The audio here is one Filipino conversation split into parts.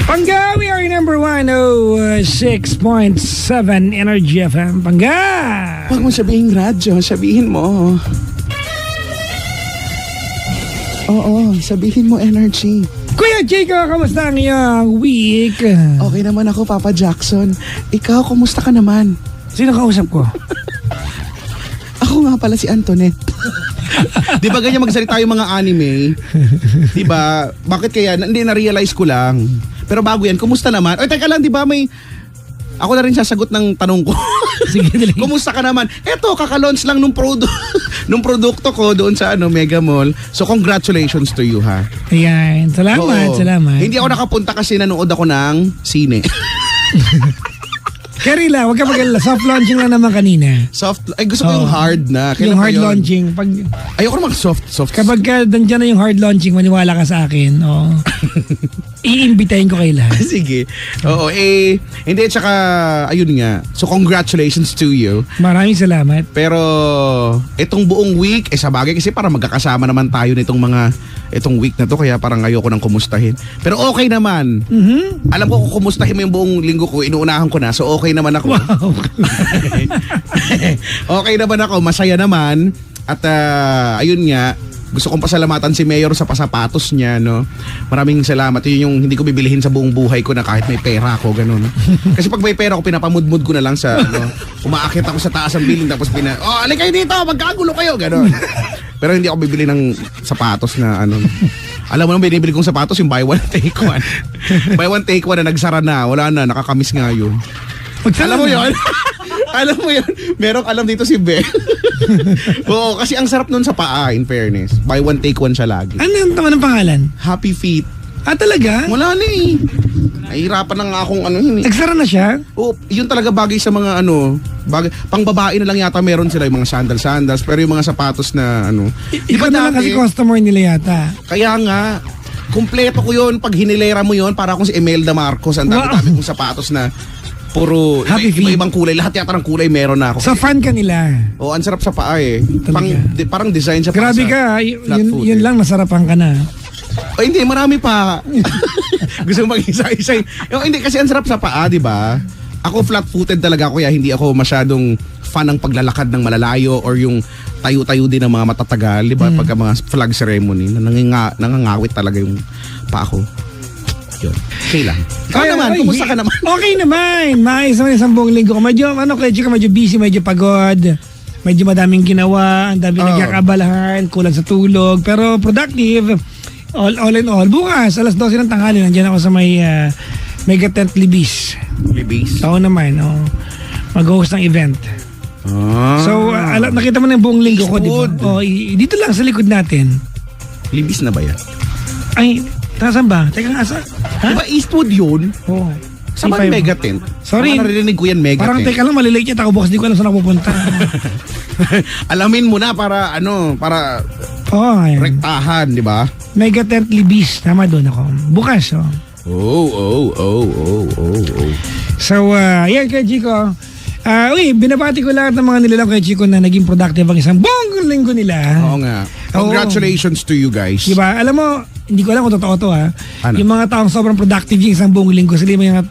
Pangga, we are number 106.7 Energy FM. Pangga! Huwag mo sabihin radyo, sabihin mo. Oo, sabihin mo energy. Kuya Chico, kamusta ang iyong week? Okay naman ako, Papa Jackson. Ikaw, kumusta ka naman? Sino kausap ko? Ako nga pala si Antoinette. Di ba ganyan magsalita yung mga anime? Di ba? Bakit kaya? Hindi, na-realize ko lang. Pero bago yan, kumusta naman? Ay, teka lang, di ba may... Ako na rin sasagot ng tanong ko. Sige, dali. Kumusta ka naman? Eto, kaka-launch lang nung produkto ko doon sa Mega Mall. So congratulations to you, ha. Ayan, salamat, Oo. salamat. Hindi ako nakapunta kasi nanood ako ng sine. Carry lang, huwag ka mag-alala. Soft launching lang naman kanina. Gusto ko yung hard na. Yung Kailan ba hard yun? launching. Ayoko naman soft. Kapag nandiyan na yung hard launching, maniwala ka sa akin. Oh. Iimbitahin ko kay lahat. Sige. Oo, hindi, tsaka, ayun nga. So, congratulations to you. Maraming salamat. Pero, itong buong week, sa bagay kasi para magkakasama naman tayo nitong itong week na to, kaya parang ayoko nang kumustahin. Pero okay naman. Mm-hmm. Alam ko kung kumustahin mo yung buong linggo ko, inuunahan ko na, so okay naman ako. Wow. Okay naman ako, masaya naman. At ayun nga, gusto kong pasalamatan si Mayor sa pasapatos niya, no. Maraming salamat. Yun yung hindi ko bibilihin sa buong buhay ko na kahit may pera ako, ganun. Kasi pag may pera ako, pinapamudmud ko na lang sa umaakit ako sa taas ng building tapos alay kayo dito, magkagulo kayo, ganun. Pero hindi ako bibili ng sapatos na Alam mo nang binibili kong sapatos yung buy one take one. Buy one take one na nagsara na, wala na, nakakamiss nga yun. Alam mo yun? Alam mo yun? Merong alam dito si Bel. Oo, kasi ang sarap nun sa paa, in fairness. Buy one, take one siya lagi. Ano yung tama ng pangalan? Happy Feet. Ah, talaga? Wala na eh. Nahihirapan na nga akong yun eh. Nagsara na siya? Oo, yun talaga bagay sa mga bagay, pang babae na lang yata meron sila yung mga sandals, pero yung mga sapatos na Ikaw na lang kasi customer nila yata. Kaya nga, kumpleto ko yun. Pag hinilera mo yun, para akong si Imelda Marcos. Ang dami-dami kong sapatos na puro iba-ibang kulay. Lahat yata ng kulay meron na ako. So fan ka nila? Oo, ang sarap sa paa eh. Parang design sa paa. Grabe ka, yun lang nasarapan ka na. Oh, hindi, marami pa. Gusto mo mag-isa-isa. Hindi, kasi ang sarap sa paa, di ba? Ako flat-footed talaga ako, kaya hindi ako masyadong fan ng paglalakad ng malalayo or yung tayo-tayo din ng mga matatagal, di ba? Pagka mga flag ceremony, nangangawit talaga yung paa ko. Yun. Okay lang. Ikaw naman, kumusta ka naman? Okay naman. Maayos naman isang buong linggo ko. Medyo, medyo busy, medyo pagod. Medyo madaming ginawa, ang dami nagkakabalahan, kulang sa tulog. Pero productive, all in all. Bukas, alas 12 ng tanghali, nandiyan ako sa may Mega Tent Libis. Libis? Oo naman, mag-host ng event. So, nakita mo na yung buong linggo ko, di ba? Dito lang sa likod natin. Libis na ba yan? Ay, saan ba? Teka nga, Di ba Eastwood yun? Oo. Saan ba Mega Tent? Sorry. Narinig ko yan, Mega Parang Tent. teka lang, malilate niya. Ako bukas di ko alam saan ako pupunta. Alamin mo na para ayan. rektahan, di ba? Mega Tent Libis. Tama doon ako. Bukas, Oh. So, yan kay Chico. Binabati ko lahat ng mga nilalang kay Chico na naging productive ang isang buong linggo nila. Oo nga. Congratulations to you guys. Diba? Alam mo, hindi ko alam kung totoo to ha. Ano? Yung mga taong sobrang productive yung isang buong linggo, sila yung mga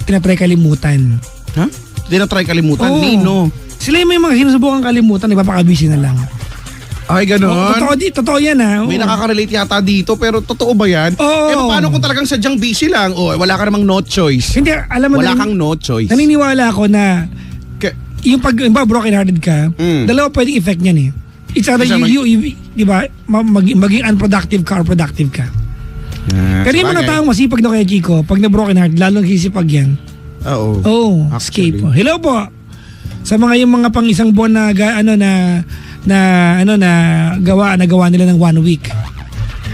tinatry kalimutan. Ha? Tinatry kalimutan? Oo. Nino? Sila yung mga sinusubukan kalimutan, ipapakabisi na lang. Ay, ganon? Totoo yan ha. May nakaka-relate yata dito, pero totoo ba yan? Oo. Paano kung talagang sadyang busy lang? Wala ka namang no choice. Hindi, alam mo Wala kang no choice. Naniniwala ako na yung pag broken hearted ka, dalawa pwedeng effect niyan eh. It's either you di ba, maging unproductive ka or productive ka. Pero yung mga taong masipag na kaya Chico, pag na broken heart, lalong sisipag yan. Oo. Escape. Hello po. Sa yung mga pang isang buwan na gawa nila ng 1 week.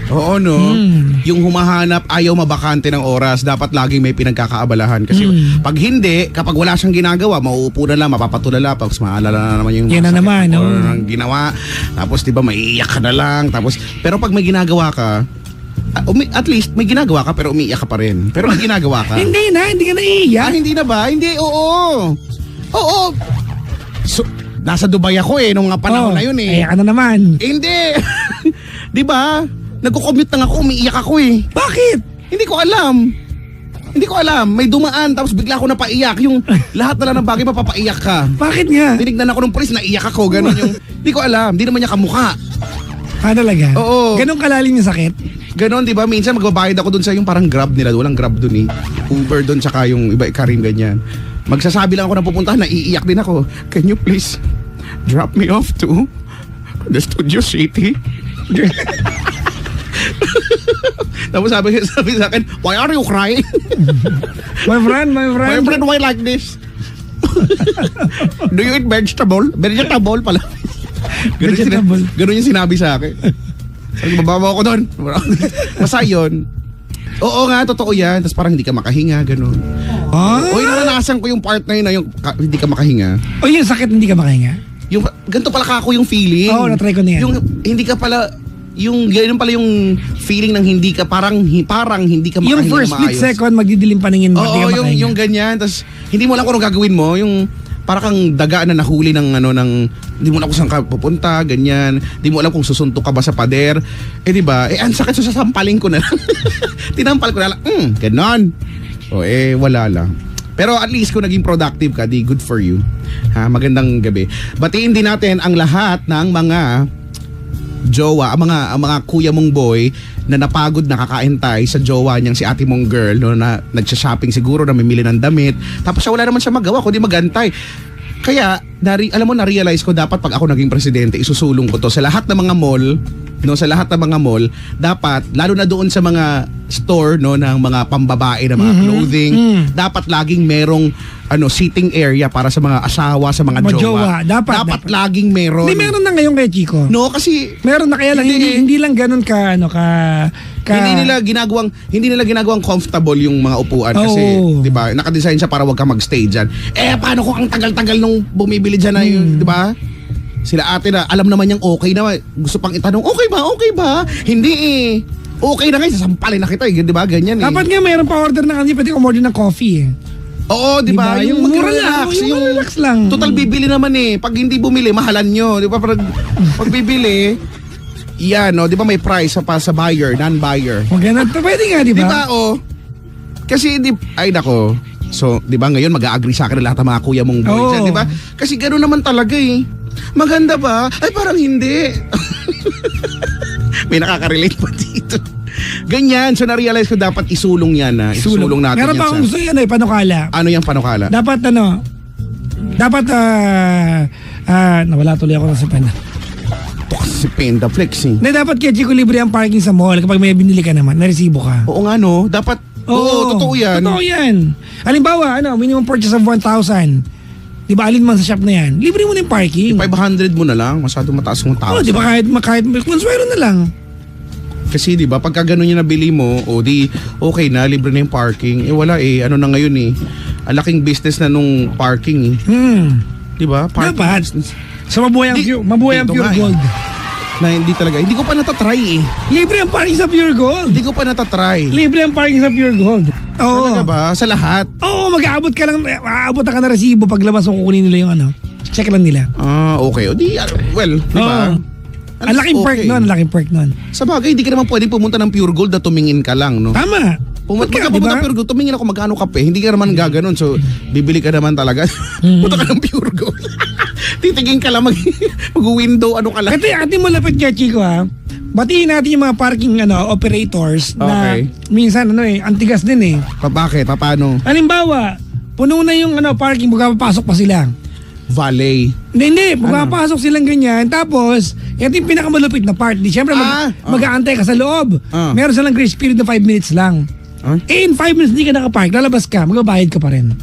Oo, no? Yung humahanap, ayaw mabakante ng oras, dapat laging may pinagkakaabalahan. Kasi pag hindi, kapag wala siyang ginagawa, mauupo na lang, mapapatulala, tapos maalala na naman yung yan na naman, ng ginawa. Tapos di ba maiiyak ka na lang. Tapos, pero pag may ginagawa ka, at least may ginagawa ka pero umiiyak ka pa rin. Pero may ginagawa ka. Hindi ka naiiyak. Hindi na ba? Hindi, oo. So, nasa Dubai ako nung panahon na yun eh. Iyak ka na naman. Hindi. Di ba? Nagko-commute lang ako, umiiyak ako eh. Bakit? Hindi ko alam. May dumaan tapos bigla ako napaiyak. Yung lahat na lang ng bagay mapapaiyak ka. Bakit nga? Tinignan ako ng pulis, naiyak ako. Ganun yung, hindi ko alam. Hindi naman niya kamukha. Talaga? Oo. Ganun kalalim yung sakit? Ganon, di ba? Minsan magbabayad ako dun sa yung parang Grab nila. Walang Grab dun eh. Uber dun, tsaka yung iba Karim ganyan. Magsasabi lang ako na pupuntahan, naiiyak din ako. Can you please drop me off to the Studio City? Tapos sabi sa akin, why are you crying? My friend. My friend, why like this? Do you eat vegetable? Vegetable pala. Ganun yung sinabi sa akin. Sabi, babawa ko doon. Basta yun. Oo nga, totoo yan. Tapos parang hindi ka makahinga, ganun. O naranasan ko yung part na yun na yung hindi ka makahinga. O yung sakit hindi ka makahinga? Yung, ganito pala kako yung feeling. Oo, na-try ko na yan. Yung hindi ka pala, ganun pala yung feeling ng hindi ka, parang hindi ka makahinga. Yung first split second, magdidilim paningin mo. Oo, yung ganyan. Tapos hindi mo alam kung ano gagawin mo. Yung para kang daga na nahuli ng hindi mo alam kung saan ka pupunta, ganyan. Hindi mo alam kung susuntok ka ba sa pader. Di ba? Ang sakit, so sasampalin ko na lang. Tinampal ko na lang. Ganon. Wala lang. Pero at least kung naging productive ka, di good for you. Magandang gabi. Batiin din natin ang lahat ng mga jowa, ang mga kuya mong boy na napagod nakakaintay sa jowa niyang si ate mong girl, no, na nagsha-shopping siguro, na mamili ng damit, tapos siya wala naman siya magawa kundi magantay. Kaya alam mo, na-realize ko dapat pag ako naging presidente, isusulong ko to sa lahat ng mga mall, no, sa lahat ng mga mall, dapat lalo na doon sa mga store, no, ng mga pambabae na mga clothing, dapat laging merong seating area para sa mga asawa, sa mga jowa. Dapat laging meron. Hindi, meron na ngayon kay Chico. No, kasi meron na, kaya lang hindi lang ganun ka hindi nila ginagawang comfortable yung mga upuan kasi, 'di ba? Naka-design siya para wag ka mag-stay diyan. Paano kung ang tagal-tagal nung bumibili diyan na yung, 'di ba? Sila ate na alam naman niyang okay na, gusto pang itanong, okay ba? Hindi eh. Okay na nga, sasampalin na kita, 'di ba? Ganyan eh. Dapat nga mayroon pa order na kasi pwede umorder ng coffee eh. Oo, di ba? Yung mag-relax. Yung relax lang. Total bibili naman eh. Pag hindi bumili, mahalan nyo. Di ba? Pag bibili, yan, no? Di ba may price sa buyer, non-buyer? Ganun. Pwede nga, di ba? Di ba, Kasi, ay nako. So, di ba ngayon, mag-a-agree sa akin lahat ng mga kuya mong boys. Di ba? Kasi gano'n naman talaga eh. Maganda ba? Ay, parang hindi. May nakaka-relate pa dito. Ganyan, so na-realize ko dapat isulong yan na. Isulong natin meron yan. Meron pa akong gusto yan panukala. Ano yung panukala? Dapat nawala tuloy ako sa pen. Si Penda flexing. Hindi, dapat kaya Chico libre ang parking sa mall kapag may binili ka naman, naresibo ka. Oo nga no, dapat, totoo yan. Totoo yan. Halimbawa, minimum purchase of 1,000. Di ba, alin man sa shop na yan, libre mo na yung parking. 500 mo na lang, masyado mataas ng 1,000. Di ba, kahit konsuelo na lang. Kasi di ba pagka ganun yung nabili mo, di okay na, libre na yung parking. Wala ano na ngayon eh. Ang laking business na nung parking eh. Di ba? Dapat. So mabuhay ang Pure Gold. Na hindi talaga. Hindi ko pa natatry eh. Libre ang parking sa Pure Gold. Hindi ko pa natatry. Libre ang parking sa Pure Gold. Oo. Talaga ba? Sa lahat? Oo, mag-aabot ka lang. Aabot ka na resibo paglabas mo, kukunin nila yung check lang nila. Okay. Di ba? Ang laking perk nun. Sa bagay, hindi ka naman pwede pumunta ng Pure Gold na tumingin ka lang, no? Tama. Pumunta ng Pure Gold, tumingin ako magkano kape. Hindi ka naman gaganon, so bibili ka naman talaga. Punta ka ng Pure Gold. Titingin ka lang, mag-window, ano ka lang. Ate mo lapit niya, Chico, ha? Batiin natin yung mga parking operators na minsan antigas din eh. Bakit? Paano? Halimbawa, puno na yung parking, magpapasok pa sila. Valet. Hindi. Pagpapasok silang ganyan. Tapos, ito yung pinakamalupit na part. Siyempre, mag-aantay ka sa loob. Meron silang grace period na 5 minutes lang. In 5 minutes, hindi ka nakapark. Lalabas ka, magbabayad ka pa rin.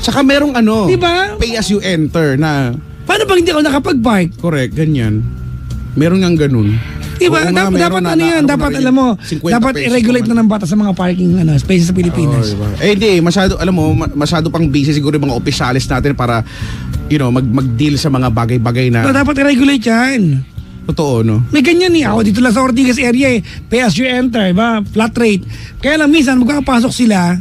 Tsaka merong diba? Pay as you enter na. Paano pag hindi ako nakapag-park? Correct, ganyan. Meron nga ganun. Diba? Dapat dapat alam mo, dapat i-regulate na ng bata sa mga parking spaces sa Pilipinas. Diba? Hindi, masyado pang busy siguro yung mga opisyalis natin para mag-deal sa mga bagay-bagay na. Dapat i-regulate yan. Totoo, no? May ganyan ako dito lang sa Ortigas area eh. Pay as you enter, ba? Flat rate. Kaya lang minsan magkakapasok sila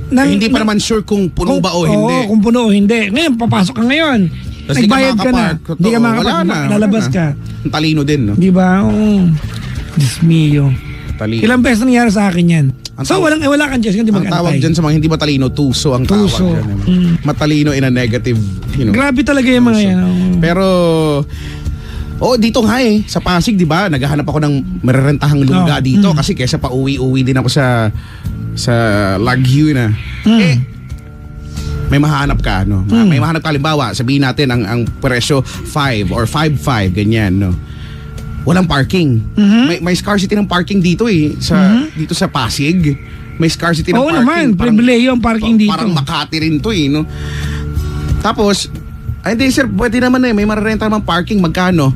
hindi pa naman sure kung puno ba o hindi. Oo, kung puno o hindi. Ngayon, papasok ka ngayon. Tas di nagbayad ka na. makakapark. Hindi ka Totoo, wala na, lalabas wala na. ka. Ang talino din, no? Di ba? Oo. Diyos mio. Talino. Ilang beses nangyari sa akin yan. Ang So, tawag- wala kang chance, hindi Ang tawag mag-antay. dyan sa mga hindi matalino, tuso ang Tuso. tawag dyan. Matalino in a negative, Grabe talaga yung mga yan. Oo. Pero, dito nga sa Pasig, di ba? Naghahanap ako ng marerentahang lungga dito kasi kesa pa uwi-uwi din ako sa Lagyu na. May mahanap ka, no? May mahanap ka, halimbawa, sabihin natin ang presyo 5 or 5.5, ganyan, no? Walang parking. May scarcity ng parking dito dito sa Pasig. May scarcity ng Oo parking. naman, pribileyo ang parking dito. Parang Makati rin to no? Tapos, hindi sir, pwede naman may mararenta naman parking, magkano?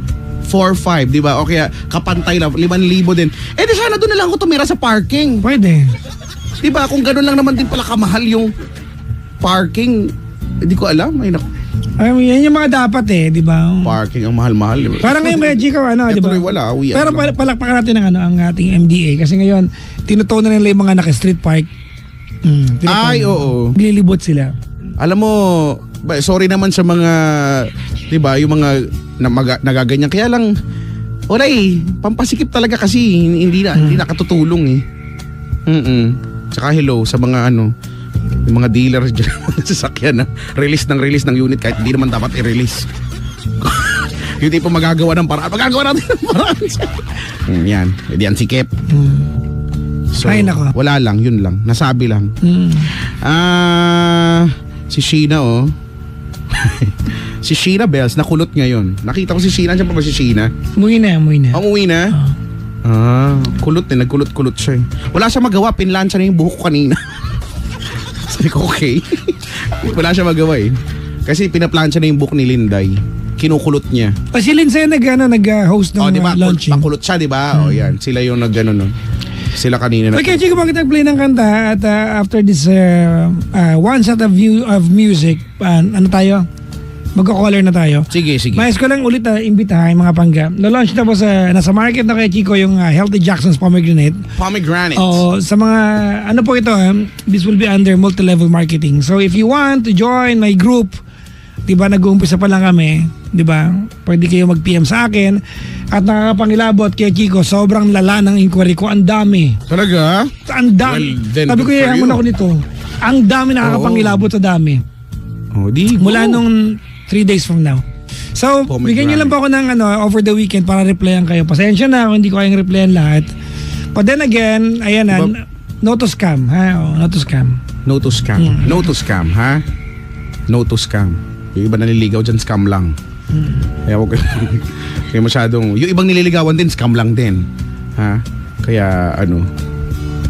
4-5, di ba? O kaya kapantay lang, 5,000 din. Di sana doon na lang ako tumira sa parking. Pwede. Di ba? Kung gano'n lang naman din pala kamahal yung parking, hindi ko alam. Ay, naku. Yan yung mga dapat di ba? Parking ang mahal-mahal. Di ba? Parang ngayon, Reggie, ka, di ba? Tuloy wala, uwi. Pero palakpakan natin ang ating MDA kasi ngayon, tinutunan nila yung mga naka-street park. Ay, oo. Nililibot sila. Alam mo, sorry naman sa mga, di ba, yung mga nagaganyan. Kaya lang, wala pampasikip talaga kasi hindi nakatutulong Tsaka hello sa mga yung mga dealer dyan sa sasakyan na release ng unit kahit hindi naman dapat i-release. Yung tipo magagawa ng paraan. Magagawa natin ng paraan. Yan. Hindi yan sikip. So, Ay, nako. wala lang. Yun lang. Nasabi lang. Si Sheena si Sheena Bells nakulot ngayon. Nakita ko si Sheena. Diyan pa ba si Sheena? Umuwi na. Ang uwi na? Kulot nagkulot-kulot siya Wala siya magawa. Pinlansya na yung buhok ko kanina. Sabi ko okay. Wala siya magawa Kasi pinaplansya na yung buhok ni Linday. Kinukulot niya. Si Lindsay nag-host ng Di ba? launching. Pakulot siya, di ba? Yan. Sila yung Sila kanina Okay, Chico, bakit nag-play ng kanta at after this one set of music, ano tayo? Magko-caller na tayo. Sige. Mais ko lang ulit imbitahan mga pangga. Na-launch na po nasa market na kay Chico yung Healthy Jackson's Pomegranate. Pomegranate. Sa mga, ano po ito, this will be under multi-level marketing. So if you want to join my group, di ba, nag-uumpisa pa lang kami, di ba, pwede kayo mag-PM sa akin at nakakapangilabot kay Chico, sobrang lala ng inquiry ko, ang dami. Talaga? Ang dami. Well, then Sabi ko, good for yayaman you. ako nito. Ang dami nakakapangilabot sa dami. Di Mula nung 3 days from now. So, Pomegranate. bigyan nyo lang po ako ng over the weekend para replyan kayo. Pasensya na kung hindi ko kayang replyan lahat. But then again, ayan no to scam. No to scam. No to scam. No to scam, ha? No to scam. Yung iba naliligaw dyan, scam lang. Kaya huwag kaya masyadong, yung ibang nililigawan din, scam lang din. Ha? Kaya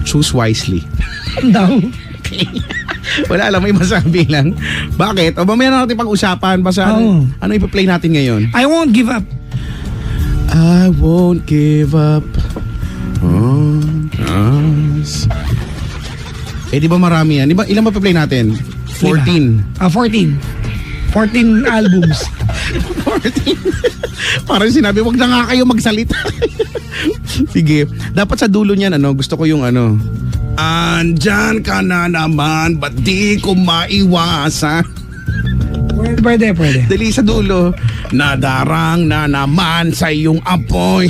choose wisely. Daw. Wala lang, may masabi lang. Bakit? O mamaya na natin pag-usapan. Basta ano ipa-play natin ngayon? I won't give up. I won't give up on us. Di ba marami yan? Ilan ba pa-play natin? 14. 14 albums. 14. Parang sinabi, wag na nga kayo magsalita. Sige. Dapat sa dulo niyan, gusto ko yung andyan ka na naman, ba't di ko maiwasan? Pwede. Dali sa dulo. Nadarang na naman sa iyong apoy.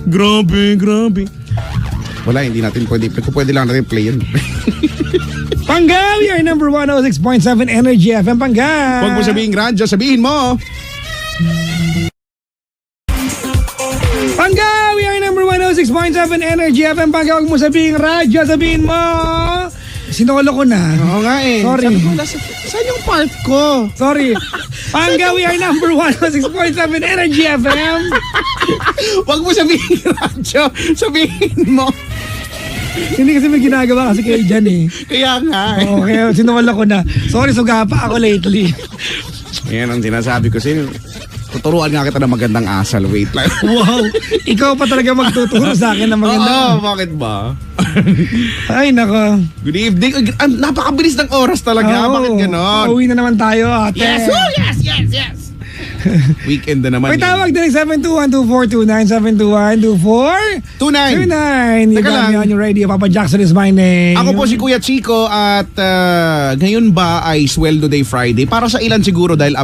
Grabe. Wala, hindi natin pwede. Pwede lang natin play yun. Pangga, we are number 106.7 Energy FM, Pangga. Huwag mo sabihin radyo, sabihin mo. Pangga, we are number 106.7 Energy FM, Pangga. Huwag mo sabihin radyo, sabihin mo. Sinolo ko na. Oo nga Sorry. Sabi ko, saan yung part ko? Sorry. Pangga, we are number 106.7 Energy FM. Huwag mo sabihin radyo, sabihin mo. Hindi kasi may ginagawa kasi kayo dyan Kaya nga Okay, sinawala ko na. Sorry, suga pa ako lately. Yan ang sinasabi ko sa'yo. Tuturuan nga kita ng magandang asal. Wait lang. Wow, ikaw pa talaga magtuturo sa akin ng maganda. Oo, bakit ba? Ay, nako. Good evening. Napakabilis ng oras talaga. Bakit gano'n? Pauwi na naman tayo, ate. Yes! Oh, yes! Weekend na naman. May tawag din 721-2429, 721-2429. Teka lang. On your radio, Papa Jackson is my name. Ako po si Kuya Chico at ngayon ba ay Sweldo Day Friday? Para sa ilan siguro dahil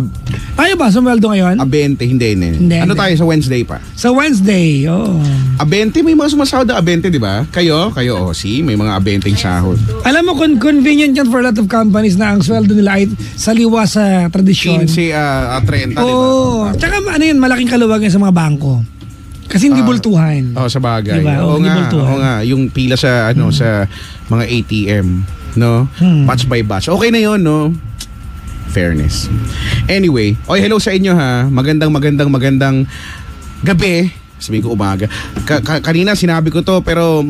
Tayo ba sumweldo ngayon? 20, hindi. Ano tayo sa Wednesday pa? Sa Wednesday, oh. 20, may mga sumasahod na 20, di ba? Kayo, may mga 20 sahod. Alam mo, convenient yan for a lot of companies na ang sweldo nila ay saliwa sa tradisyon. 15, 30, di ba? Oo. Tsaka ano yun, malaking kaluwagan sa mga bangko. Kasi hindi bultuhan. Sa bagay. Diba? Oo Hindi nga, bultuhan. oo nga. Yung pila sa, sa mga ATM, no? Batch by batch. Okay na yun, no? Fairness. Anyway, hello sa inyo ha. Magandang gabi. Sabihin ko umaga. Kanina sinabi ko to pero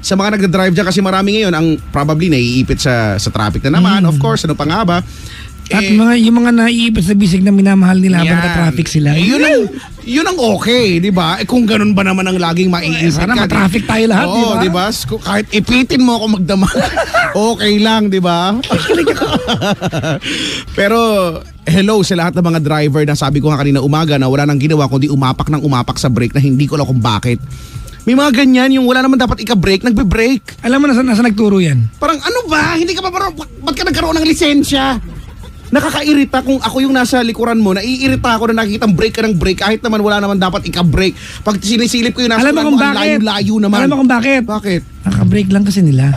sa mga nagda-drive dyan kasi marami ngayon ang probably naiipit sa traffic na naman. Of course, ano pa nga ba? At yung mga naiipit sa bisig na minamahal nila habang naka-traffic sila. Yun ang okay, di ba? Kung ganun ba naman ang laging maiisip sana ka. ma-traffic tayo lahat, di ba? Oo, di ba? Kahit ipitin mo ako magdama, okay lang, di ba? Pero, hello sa lahat ng mga driver na sabi ko nga kanina umaga na wala nang ginawa kundi umapak sa brake na hindi ko alam kung bakit. May mga ganyan, yung wala naman dapat ika-brake, nagbe-brake. Alam mo nasa nagturo yan? Parang ano ba? Hindi ka ba ba't ka nagkaroon ng lisensya? Nakakairita kung ako yung nasa likuran mo, naiirita ako na nakikitang brake ka ng brake kahit naman wala naman dapat ika-brake. Pag sinisilip ko yung nasa Alam mo kung bakit? layo-layo naman. Alam mo kung bakit? Bakit? Naka-brake lang kasi nila.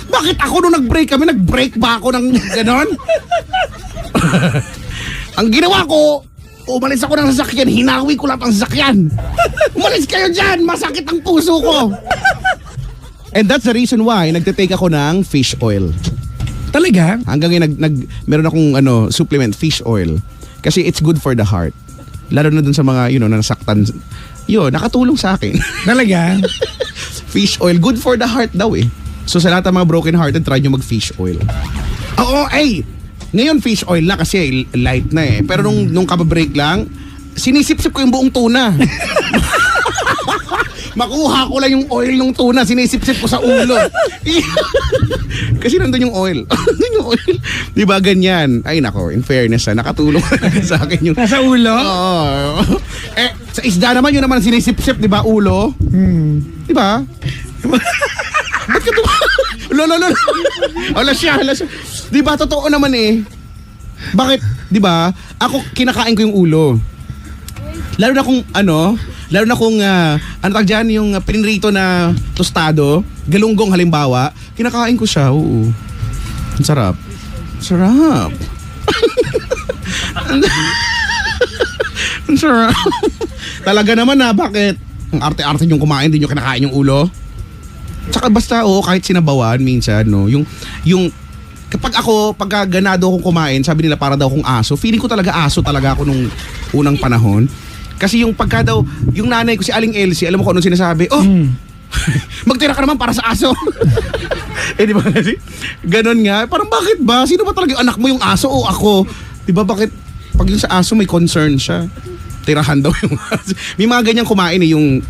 Bakit ako nung nag-brake kami, nag-brake ba ako ng ganon? Ang ginawa ko, umalis ako ng sasakyan, hinawi ko lahat ang sasakyan. Umalis kayo dyan, masakit ang puso ko. And that's the reason why nagtitake ako ng fish oil. Talaga? Hanggang meron akong supplement, fish oil. Kasi it's good for the heart. Lalo na dun sa mga, nasaktan. Nakatulong sa akin. Talaga? Fish oil, good for the heart daw eh. So sa lahat ng mga broken hearted, try nyo mag fish oil. Ngayon fish oil na kasi light na eh. Pero nung kababreak lang, sinisip-sip ko yung buong tuna. Makuha ko lang yung oil ng tuna, sinisip-sip ko sa ulo. Kasi nandun yung oil. Di ba ganyan? Ay nako, in fairness nakatulong sa akin yung... Nasa ulo? Oo. Sa isda naman, yun naman sinisip-sip, di ba, ulo? Di ba? Ba't ka Lolo. Hala siya. Di ba, totoo naman eh. Bakit, di ba, ako kinakain ko yung ulo. Lalo na kung tawag dyan, yung pinrito na tostado, galunggong halimbawa, kinakain ko siya, oo. Ang sarap. Ang sarap. Talaga naman bakit? Ang arte-arte yung kumain, din yung kinakain yung ulo. Tsaka basta, kahit sinabawan, minsan, yung pagka ganado akong kumain, sabi nila para daw akong aso. Feeling ko talaga aso talaga ako nung unang panahon. Kasi yung pagka daw, yung nanay ko si Aling Elsie, alam mo kung anong sinasabi? Magtira ka naman para sa aso. Di ba kasi? Ganon nga. Parang bakit ba? Sino ba talaga yung anak mo, yung aso o ako? Di ba bakit pag yung sa aso may concern siya? Tirahan daw yung aso. May mga ganyan kumain yung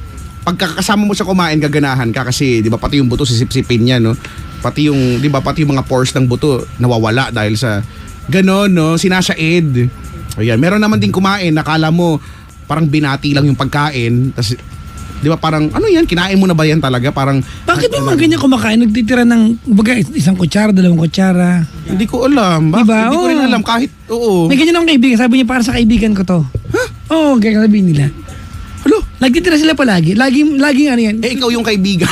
pagkakasama mo sa kumain, gaganahan ka kasi, di ba, pati yung buto sisip-sipin niya, no? Pati yung, di ba, pati yung mga pores ng buto nawawala dahil sa ganon, no? Sinasaid. Ayan, meron naman din kumain, nakala mo parang binati lang yung pagkain, tas di ba parang, ano yan, kinain mo na ba yan talaga? Parang, bakit yung mga ganyan kumakain, nagtitira ng, baga, isang kutsara, dalawang kutsara? Hindi ko alam. Diba? Hindi ko rin alam, kahit, oo. May ganyan akong kaibigan, sabi niya, para sa kaibigan ko to. Oo, kaya sabihin nila. Hello? Nagtitira sila palagi. Laging ano yan. Ikaw yung kaibigan.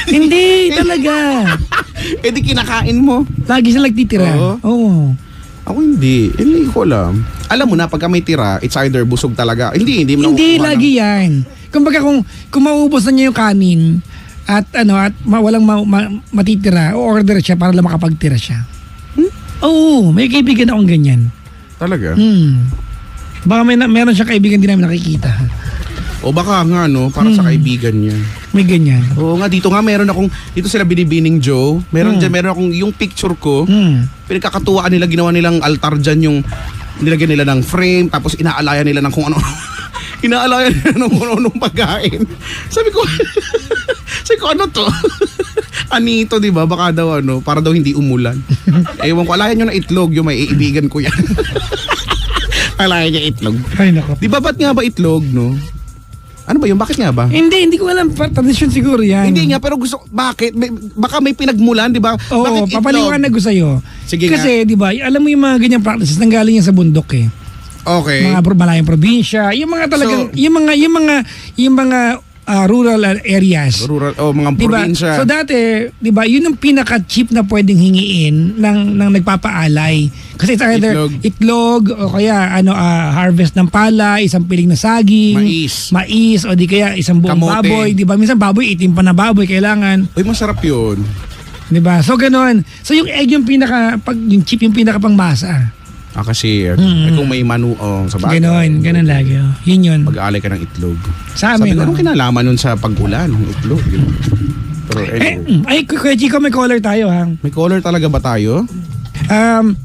Hindi, talaga. Di kinakain mo. Lagi sila nagtitira. Oo. Ako hindi ko alam. Alam mo na, pagka may tira, it's either busog talaga. Hindi Hindi, lagi yan. Kumbaga kung maubos na niya yung kanin at walang matitira, o-order siya para lang makapagtira siya. Oo, may kaibigan akong ganyan. Talaga? Baka meron siya kaibigan din namin nakikita. O baka nga para sa kaibigan niya. May ganyan. Oo nga, dito nga meron akong, dito sila Binibining Joe, meron akong yung picture ko, pinagkakatuwaan nila, ginawa nilang altar dyan, yung nilagyan nila ng frame, tapos inaalayan nila ng kung ano, inaalayan nila ng kung anong pagkain. Sabi ko, ano to? Anito, di ba? Baka daw para daw hindi umulan. Ewan ko, alayan nyo na itlog, yung may iibigan ko yan. Akala niya itlog. Ay, nako. Di ba ba't nga ba itlog, no? Ano ba yun? Bakit nga ba? Hindi ko alam. Tradisyon siguro yan. Hindi nga, pero bakit? Baka may pinagmulan, di ba? Oo, Bakit itlog? papaliwanag ko sa'yo. Sige Kasi, di ba, alam mo yung mga ganyang practices, nanggaling yan sa bundok eh. Okay. Mga malayong probinsya, yung mga talagang, So, yung mga rural areas. Rural, mga Diba? probinsya. So dati, 'di ba, yun yung pinaka-cheap na pwedeng hingiin ng nagpapaalay. Kasi it's either itlog o kaya harvest ng pala, isang piling na saging, mais o di kaya isang buong Kamote. baboy, 'di ba? Minsan baboy, itim pa na baboy kailangan. Uy, masarap yun. 'Di ba? So ganoon. So yung egg yung yung cheap yung pinaka pangmasa. Kasi kung may manuong sa bagay. Ganon lagi. Oh. Yun yun. Mag-aalay ka ng itlog. Sa Sabi amin. ko, anong kinalaman nun sa pag-ulan ng itlog? Pero anyway. Kuya Chico, may caller tayo ha. May caller talaga ba tayo?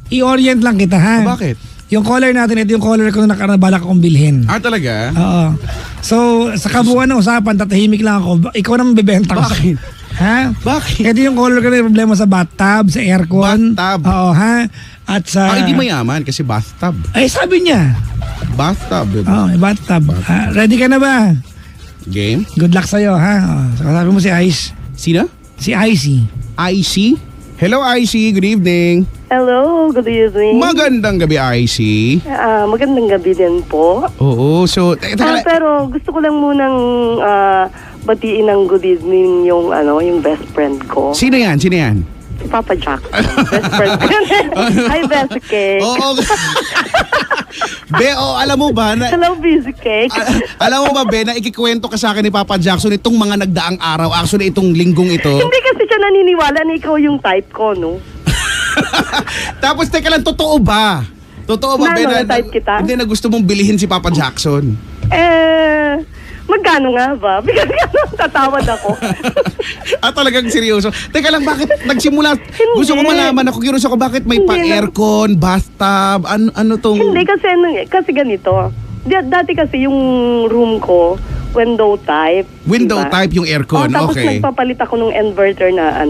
I-orient lang kita ha. Bakit? Yung caller natin, ito yung caller ko na nakarabala kong bilhin. Talaga? Oo. So, sa kabuuan ng usapan, tatahimik lang ako. Ikaw naman bibenta ko. Bakit? Ha? Bakit? Ito yung caller ko na problema sa bathtub, sa aircon. Bathtub? Oo, ha? At sa... Hindi mayaman kasi bathtub. Ay, sabi niya. Bathtub. Oo, bathtub. Ready ka na ba? Game? Good luck sa'yo, ha? So, sabi mo si Ice. Sino? Si Icy. IC? Hello IC, good evening. Hello, good evening. Magandang gabi IC. Magandang gabi din po. Oo, so... Pero gusto ko lang munang batiin ng good evening yung best friend ko. Sino yan? Si Papa Jackson. Best friend ko. Hi, Best Cake. Oo. Alam mo ba na... Hello, Busy Cake. Alam mo ba, Ben, na ikikwento ka sa akin ni Papa Jackson itong mga nagdaang araw, actually itong linggong ito. Hindi kasi siya naniniwala na ikaw yung type ko, no? Tapos, teka lang, totoo ba? Totoo ba, Ben? Na type kita? Hindi na gusto mong bilihin si Papa Jackson. Magkano nga ba? Bigyan tatawad ako. Talagang seryoso. Teka lang, bakit nagsimula? Gusto ko malaman ako, curious ako, bakit may pang-aircon, bathtub, ano tong... Hindi, kasi ganito. Dati kasi yung room ko, window type. Window type yung aircon, tapos okay. nagpapalit ako ng inverter na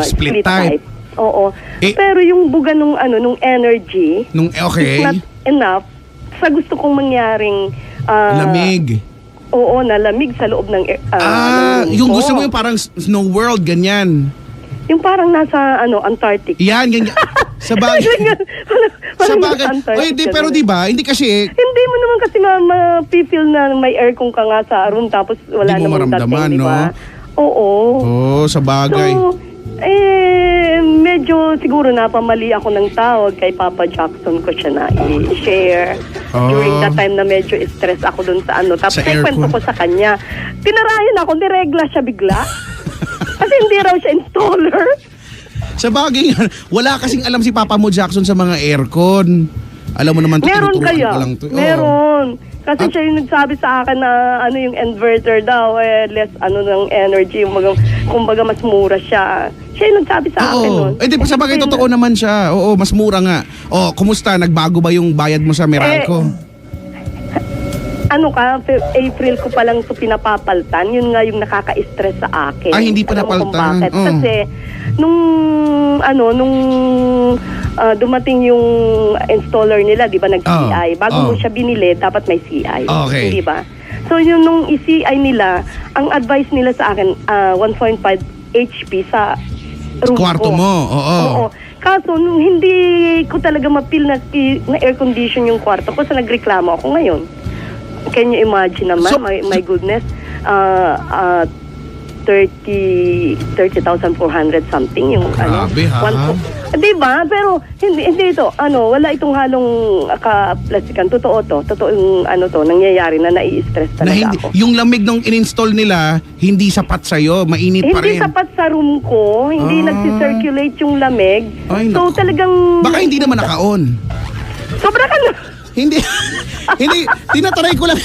split type. Oo. Pero yung buga nung energy, okay. is not enough sa gusto kong mangyaring lamig. Oo, na lamig sa loob ng yung gusto mo yung parang snow world, ganyan. Yung parang nasa Antarctic. Yan, ganyan. Sa bagay. Sa bagay. Pero di ba, hindi kasi hindi mo naman kasi ma-feel na may aircon ka nga sa room tapos wala namang dating, di ba? Oo. Sa bagay. So, medyo siguro napamali ako ng tawag kay Papa Jackson ko siya na i-share. During that time na medyo stress ako dun sa Tapos kwento ko sa kanya. Pinarayan ako, niregla siya bigla. Kasi hindi raw siya installer. Sa bagay, wala kasing alam si Papa mo Jackson sa mga aircon. Alam mo naman, meron kaya? Lang to. Meron. Kasi siya yung nagsabi sa akin na yung inverter daw, less ng energy, kumbaga mas mura siya. Siya yung nagsabi sa akin nun. Di pa sa bagay, totoo naman siya. Oo, mas mura nga. Kumusta? Nagbago ba yung bayad mo sa Meralco? April ko pa lang ito pinapapaltan. Yun nga yung nakaka-stress sa akin. Hindi pa napaltan. Kasi nung dumating yung installer nila, di ba, nag-CI. Bago mo siya binili, dapat may CI. Okay. Di ba? So yun, nung i-CI nila, ang advice nila sa akin, 1.5 HP sa room kwarto ko. mo, oo. Kaso, nung hindi ko talaga ma-feel na air condition yung kwarto ko, so nagreklamo ako ngayon. Can you imagine naman, my goodness, 30,400 something yung grabe, ha? Diba? Pero hindi ito, wala itong halong ka-plastikan. Totoo to. Totoo yung nangyayari na nai-stress talaga ako. Yung lamig nung in-install nila, hindi sapat sa'yo, mainit pa rin. Hindi sapat sa room ko, hindi nagsi-circulate yung lamig. So talagang... Baka hindi naman naka-on. Sobra ka na. Hindi, tinatry ko lang.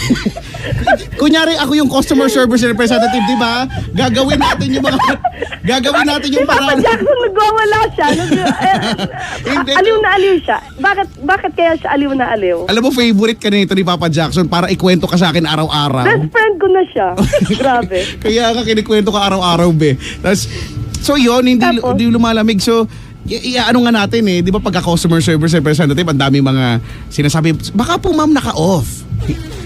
Kunyari ako yung customer service representative, di ba? Gagawin natin yung paraan. Si Papa Jackson nagwawala siya. Aliw na aliw siya. Bakit kaya siya aliw na aliw? Alam mo, favorite ka na ito ni Papa Jackson para ikwento ka sa akin araw-araw. Best friend ko na siya. Grabe. Kaya nga kinikwento ka araw-araw, be. So yun, hindi lumalamig. So, ano nga natin di ba pagka customer service representative, ang dami mga sinasabi, baka po ma'am naka-off.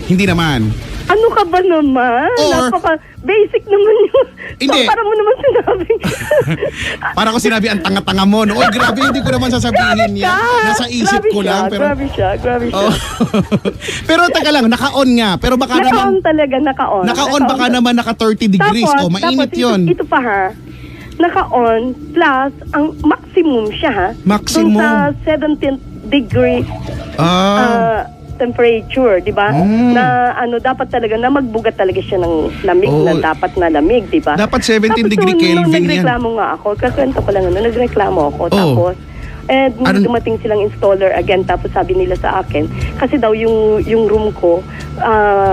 Hindi naman. Ano ka ba naman? Or- Napaka-basic naman yun. Hindi. So, para mo naman sinabi. Para ko sinabi, ang tanga-tanga mo. No? Oy, grabe, hindi ko naman sasabihin yan. Nasa isip Grabe ko lang. siya, Pero, Grabe siya. oh. Pero taga lang, naka-on nga. Pero baka Naka-on naman, talaga, naka-on. naka-on baka naman naka 30 degrees. Tapos, Mainit tapos yun. Ito pa ha. Naka-on plus ang maximum siya ha. Maximum. Dun sa 17th degree temperature, di ba? Na dapat talaga na magbugat talaga siya ng lamig na dapat na lamig, di ba? Dapat 17 degree Kelvin Kelvin yan. nagreklamo nga ako, kakwento ko lang nagreklamo ako. Tapos, dumating silang installer again, tapos sabi nila sa akin, kasi daw yung room ko,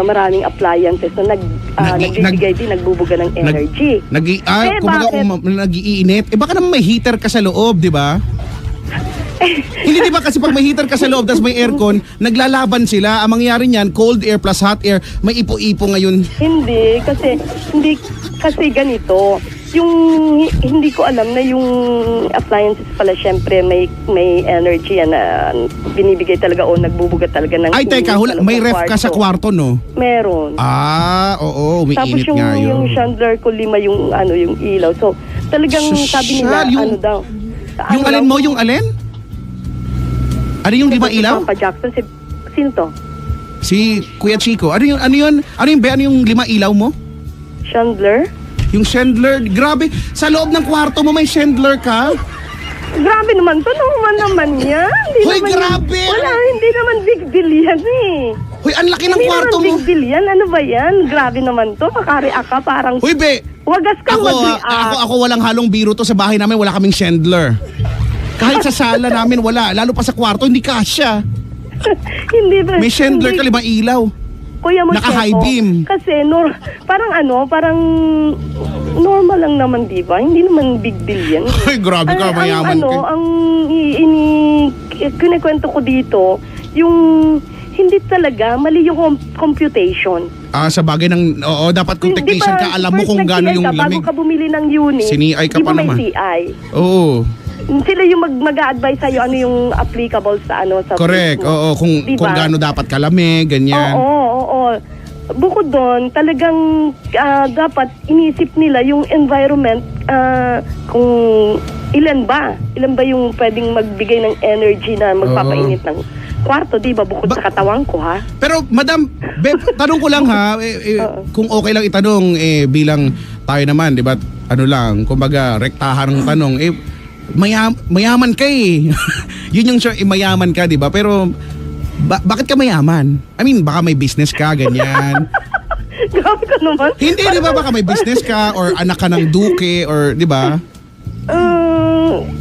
maraming appliances na nagbibigay din, nagbubuga ng energy. Kumbaga nag-iinit. Baka naman may heater ka sa loob, di ba? Hindi, di ba kasi pag may heater ka sa loob tapos may aircon, naglalaban sila. Ang mangyayari niyan, cold air plus hot air, may ipo-ipo ngayon. Hindi kasi ganito. Yung hindi ko alam na yung appliances pala syempre may energy yan na binibigay talaga o nagbubuga talaga ng Ay, teka, may ref ka sa kwarto, no? Meron. Oo, umiinit tapos nga yun. yung chandelier ko 5 yung ilaw. So, talagang sabi nila daw. Yung alin mo, yung alin? Ano yung 5 ilaw? Papa Jackson, sino to? Si Kuya Chico. Ano yung 5 ilaw mo? Chandelier? Yung chandelier, grabe. Sa loob ng kwarto mo may chandelier ka? Grabe naman to. Naman yan. Hoy, grabe! Hindi naman big deal yan eh. Hoy, ang laki ng kwarto mo. Hindi naman big deal yan. Ano ba yan? Grabe naman to. Makare-react ka parang... Hoy, be! Wagas kang mag-react. Ako walang halong biro to. Sa bahay namin wala kaming chandelier. Kahit sa sala namin wala. Lalo pa sa kwarto, hindi kasya. Hindi ba? May chandelier ka 5 ilaw. Kuya mo, Naka-high beam. Kasi parang normal lang naman, di ba? Hindi naman big deal yan. Ay, grabe ka, mayaman ka. Ang kinikwento ko dito, yung hindi talaga, mali yung computation. Sa bagay ng, dapat kung technician ka, alam mo kung gaano yung lamig. Bago ka bumili ng unit, Sini-ay ka pa naman. Di ba may CI? Oo. Sila yung mag-a-advise sa'yo ano yung applicable sa sa correct. place mo. Oo, kung gaano dapat kalamig, ganyan. Oo. Bukod doon, talagang dapat inisip nila yung environment kung ilan ba yung pwedeng magbigay ng energy na magpapainit ng kwarto, di ba? Bukod sa katawan ko, ha? Pero, Madam, tanong ko lang ha, kung okay lang itanong, bilang tayo naman, di ba, kumbaga, rektahan ng tanong, mayaman ka eh. Yun yung mayaman ka, di ba? Pero, bakit ka mayaman? I mean, baka may business ka, ganyan. Grabe ka naman. Hindi, di ba? Baka may business ka, or anak ka ng duke, or, di ba?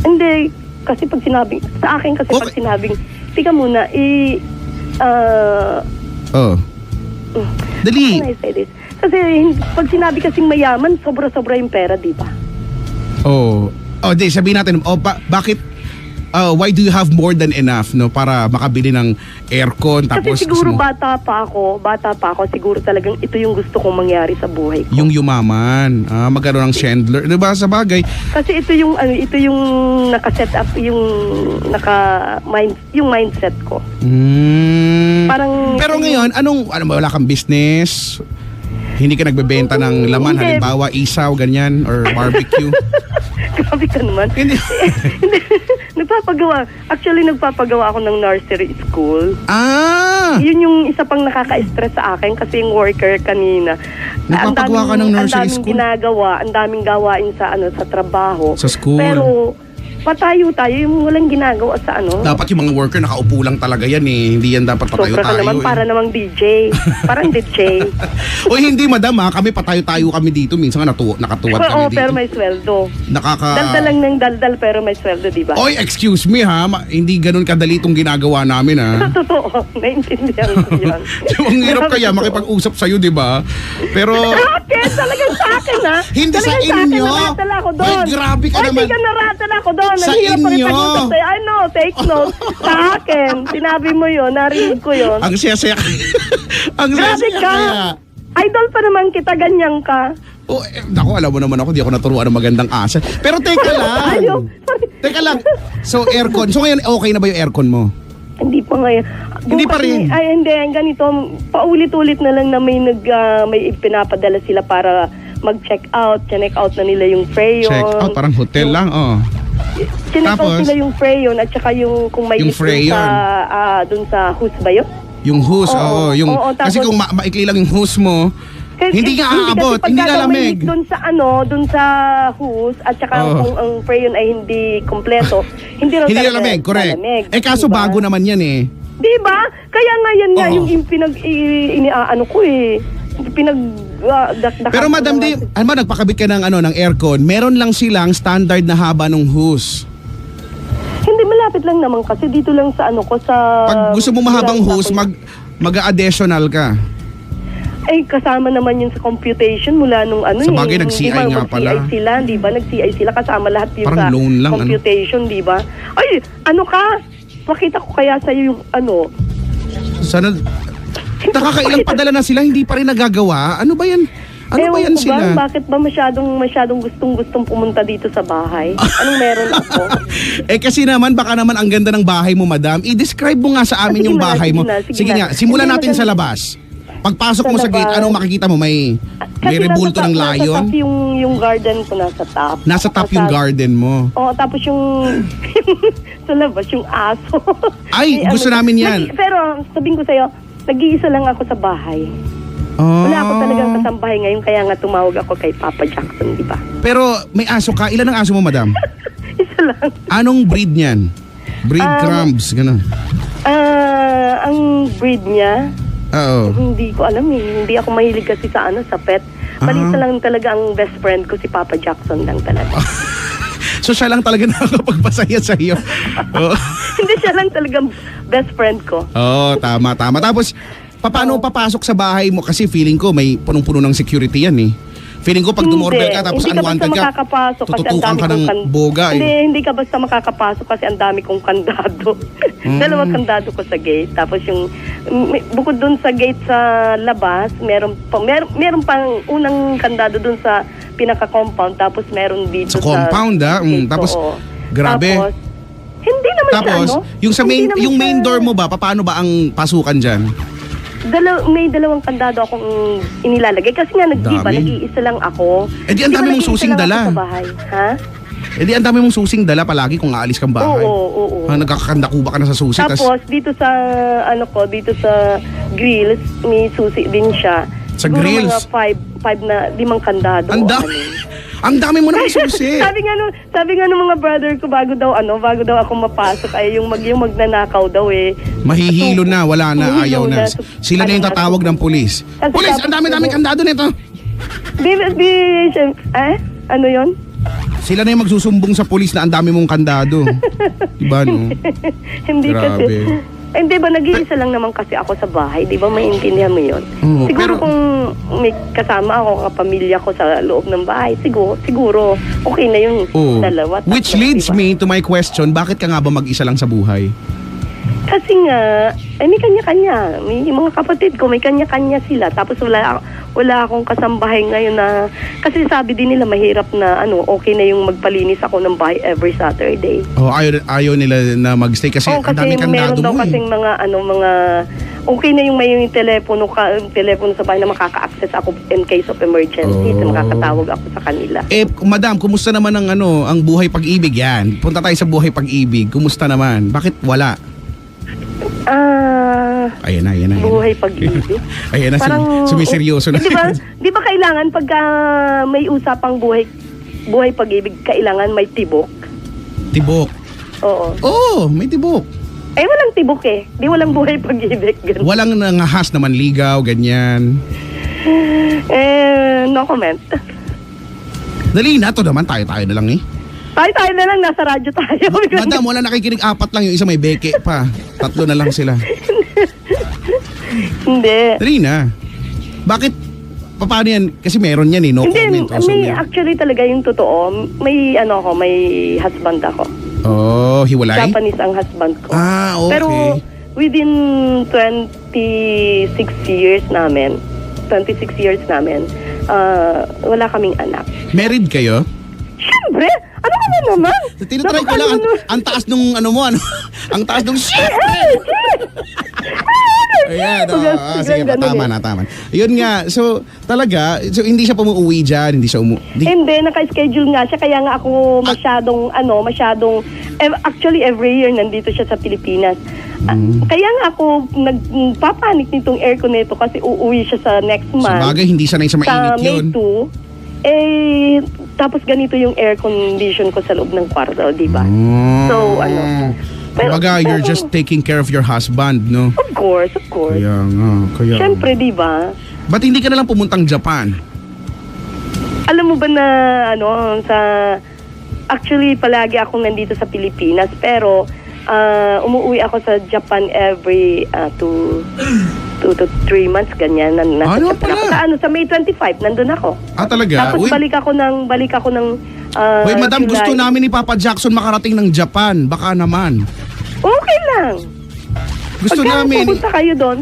Hindi. Kasi pag sinabing, sa akin kasi pag sinabing, tika muna, dali. How can I say this? Kasi pag sinabi kasing mayaman, sobra-sobra yung pera, di ba? Di, sabihin natin, bakit, why do you have more than enough, no, para makabili ng aircon, tapos... Kasi siguro bata pa ako, siguro talagang ito yung gusto kong mangyari sa buhay ko. Yung yumaman, magkaroon ng chandelier, di ba, sa bagay? Kasi ito yung naka-set up, yung mindset ko. Parang... Pero ngayon, wala kang business? Hindi ka nagbebenta ng laman, halimbawa, isaw, ganyan, or barbecue? Grabe ka naman. Hindi. Nagpapagawa ako ng nursery school. Yun yung isa pang nakaka-stress sa akin kasi yung worker kanina. Nagpapagawa ka ng nursery school? Ang daming gawain sa trabaho. Sa school? Pero patayo tayo, yung walang ginagawa sa Dapat yung mga worker nakaupo lang talaga yan eh. Hindi yan dapat patayo-tayo. Sobra ka naman, para namang DJ. Parang DJ. Hindi madam kami patayo-tayo kami dito. Minsan nga nakatuwad kami dito. Pero may sweldo. Daldal lang ng daldal pero may sweldo, di ba? Excuse me hindi ganun kadali itong ginagawa namin Totoo, naiintindihan ko yan. Ang hirap kaya makipag-usap sa'yo, di ba? Pero... Talagang sa akin Hindi sa inyo. Naratal ako doon. Grabe ka naman. Hindi ka naratal ako doon. Sa inyo. I know, take note. Sa akin, sinabi mo yun, narinig ko yun. Ang saya-saya. Ang saya-saya kaya. Idol pa naman kita, ganyan ka. Naku, alam mo naman ako, di ako naturuan ng magandang asa. Pero teka lang. Teka lang. So aircon. So ngayon okay na ba yung aircon mo? Hindi pa ngayon. Hindi pa rin? Ay, hindi. Ganito, paulit-ulit na lang na may pinapadala sila para mag-check out. Check out na nila yung Freyon. Check out, parang hotel lang, oh. Check out Tapos? nila yung Freyon at saka yung kung may Yung list dun sa Hus ba yun? Yung hose, Oo, yung, oo, kasi tapos- kung maikli lang yung hose mo, hindi ka aabot, kasi hindi pagka daw may lalamig. list dun sa Hus at saka Oo. kung ang Freyon ay hindi kompleto, hindi raw Hindi talaga lalamig, correct. lalamig, Eh kaso diba? bago naman yan eh. Di ba? Kaya nga yan nga Oo. yung iniaano ko eh. Dakdakan Pero ko Madam na Di, ano ba, nagpakabit ka ng aircon, meron lang silang standard na haba ng hose. Hindi, malapit lang naman kasi dito lang sa sa... Pag gusto mo mahabang Sa- hose, mag-additional ka. Eh, kasama naman yun sa computation mula nung Sa bagay, nag-CI di ba, nga pala. Mag-CI sila, di ba? Nag-CI sila kasama lahat yun Parang sa loan lang, computation, di ba? Ay, ano ka? Makita ko kaya sa'yo yung Sana, nakakailang padala na sila, hindi pa rin nagagawa. Ano ba yan? Ano ba Ewan yan ko sila? Bakit ba masyadong gustong pumunta dito sa bahay? Anong meron ako? Eh kasi naman, baka naman ang ganda ng bahay mo, Madam. I-describe mo nga sa amin Sige yung na, bahay sige mo. na, sige Sige na. nga, simulan Hindi, natin sa maganda. labas. Pagpasok Sa mo sa gate, labas. anong makikita mo? May rebulto ng Nasa layon? top yung garden ko nasa top. Nasa top yung garden mo. Oo, tapos yung sa labas yung aso. Ay, gusto namin yan. Pero sabihin ko sa'yo, nag-iisa lang ako sa bahay. Oh. Wala ako talagang kasambahay ngayon, kaya nga tumawag ako kay Papa Jackson, di ba? Pero may aso ka. Ilan ang aso mo, Madam? Isa lang. Anong breed niyan? Breed crumbs, gano'n. Ang breed niya, Oo. hindi ko alam eh. Hindi ako mahilig kasi sa sa pet. Malisa lang talaga ang best friend ko, si Papa Jackson lang talaga. So siya lang talaga nakakapagpasaya sa iyo. Oo. Hindi siya lang talagang best friend ko. Oo, tama. Tapos, paano papasok sa bahay mo? Kasi feeling ko may punong-puno ng security yan eh. Feeling ko pag dumoorbell ka tapos unwanted hindi ka, ka basta makakapasok kasi ang tututukan dami ka ng kong boga Hindi, eh. hindi ka basta makakapasok kasi ang dami kong kandado. Dalawang kandado ko sa gate. Tapos yung bukod dun sa gate sa labas, meron pang unang kandado dun sa pinaka-compound, tapos meron dito Sa compound, gate, tapos oo. grabe. Tapos, hindi naman Tapos, siya, yung sa Hindi naman yung main siya- door mo ba, paano ba ang pasukan diyan? May dalawang kandado akong inilalagay kasi nga Dami. nag-iisa lang ako. Eh, di ang Di ba dami mong nag-iisa susing lang ako dala. sa bahay, ha? Eh di ang dami mong susing dala palagi kung aalis kang bahay. Oo. Nagkakakandakuba ka na sa susi. Tapos dito sa dito sa grills, may susi din siya. Sa Siguro grills? mga 5 kandado. Ang o dami. ano. Ang dami mo naman susi. sabi nga nung mga brother ko bago daw ako mapasok ay yung magnanakaw daw eh. Mahihilo na, wala na, Mahihilo ayaw na. na. Sila na yung tatawag ng pulis. Kasi Pulis, tapos- ang dami-dami kandado nito. Ano yon? Sila na yung magsusumbong sa pulis na ang dami mong kandado. Diba no? Hindi Grabe. kasi. Eh, di ba, nag-iisa lang naman kasi ako sa bahay. Di ba, maintindihan mo yun? Oo, Siguro pero- kung may kasama ako, kapamilya ko sa loob ng bahay, siguro okay na yung Oh. dalawa. Which tatlo, leads diba? me to my question, bakit ka nga ba mag-isa lang sa buhay? Kasi nga, may kanya-kanya. May mga kapatid ko, may kanya-kanya sila. Tapos wala akong kasambahay ngayon na, kasi sabi din nila mahirap na, okay na yung magpalinis ako ng bahay every Saturday. Oh, ayaw nila na magstay kasi ang kasi daming meron kandado daw mo kasing eh. mga okay na yung may telepono sa bahay na makaka-access ako in case of emergency, Oh. na makakatawag ako sa kanila. Eh, madam, kumusta naman ang buhay pag-ibig yan? Punta tayo sa buhay pag-ibig. Kumusta naman? Bakit wala? Ayan na. Buhay pag-ibig. Ayan na, sumiseryoso na. Di ba kailangan pagka may usapang buhay pag-ibig, kailangan may tibok? Tibok. Oo. Oo, may tibok. Eh, walang tibok eh. Di walang buhay pag-ibig. Ganun. Walang nangahas naman ligaw, ganyan. No comment. Dali na, to naman, tayo na lang eh. Tayo na lang, nasa radyo tayo. Madam, wala nakikinig, 4 lang, yung isa may beke pa. 3 na lang sila. Hindi. Dali na. Bakit? Paano yan? Kasi meron yan eh, no Hindi, comment. Also, actually talaga yung totoo, may husband ako. Oh, hiwalay? Japanese ang husband ko. Ah, okay. Pero within 26 years namin, wala kaming anak. Married kayo? Siyempre, Ano ka ba naman? Tinatry ko lang, ang taas nung ano mo, ano? Ang taas nung shit! Ayan, sige pa, tama na. Yun nga, so talaga, so hindi siya pumuuwi dyan, hindi siya Hindi, naka-schedule nga siya, kaya nga ako masyadong, actually every year nandito siya sa Pilipinas. Kaya nga ako nagpapanik nitong aircon nito kasi uuwi siya sa next month. Sa bagay, hindi sanay sa mainit yun. Sa May 2, tapos ganito yung air condition ko sa loob ng kwarto, di ba? So, Kumbaga, you're just taking care of your husband, no? Of course. Kaya nga. Siyempre, di ba? Ba't hindi ka nalang pumuntang Japan? Alam mo ba na, actually, palagi akong nandito sa Pilipinas, pero umuwi ako sa Japan every 2 to 3 months, ganyan. Ano pala? Sa May 25, nandun ako. Talaga? Tapos balik ako ng Wait, madam, July. gusto namin ni Papa Jackson makarating ng Japan. Baka naman. Okay lang. Gusto namin.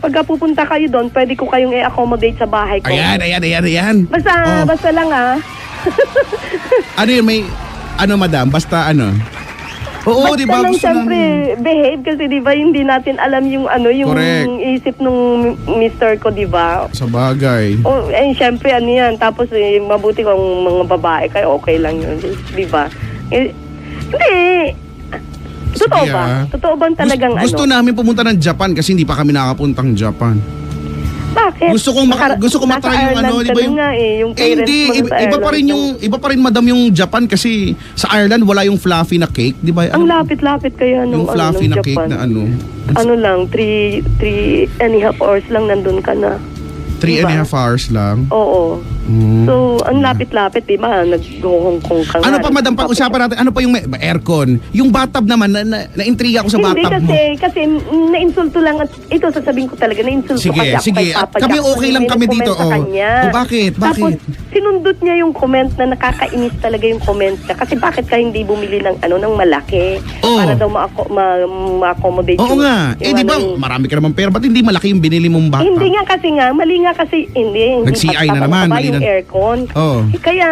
Pagka pupunta kayo doon, pwede ko kayong i-accommodate sa bahay ko. Ayan. Basta lang Ano yun, madam? Basta ano? Oo, di ba? Basta lang, Gusto syempre, namin. behave kasi di ba hindi natin alam yung Correct. isip nung mister ko, di ba? Sa bagay. Syempre, yan. Tapos, mabuti kung mga babae kayo, okay lang yun. Di ba? Hindi. Totoo Sige, ba? Totoo ba talagang Gusto namin pumunta ng Japan kasi hindi pa kami nakapuntang Japan. Bakit? Gusto kong matry yung ano, di ba yung... yung parents hindi, mo sa iba pa rin madam yung Japan kasi sa Ireland wala yung fluffy na cake, di ba? Ang lapit-lapit kaya nung yung fluffy nung na Japan. cake na ano. Ano lang, 3.5 hours lang nandun ka na. 3.5 hours lang. Oo. So, ang lapit-lapit, di ba? Nag-Hong Kong ka nga. Ano pa madam, pag-usapan natin, ano pa yung aircon? Yung bathtub naman, na-intriga ako sa bathtub mo. Hindi, kasi na-insulto lang. At ito, sasabihin ko talaga, na-insulto kasi ako kay Papa Kami Jackson. okay lang kami dito. Sa kanya. Bakit? Tapos, sinundot niya yung comment na nakakainis talaga yung comment niya. Kasi bakit ka hindi bumili ng malaki? Para daw ma-accommodate Oo nga. Di ba, marami ka naman pera. Ba't hindi malaki yung binili mong bathtub? Hindi nga kasi mali nga kasi, hindi Nag-CI na naman. Yung aircon. Kaya,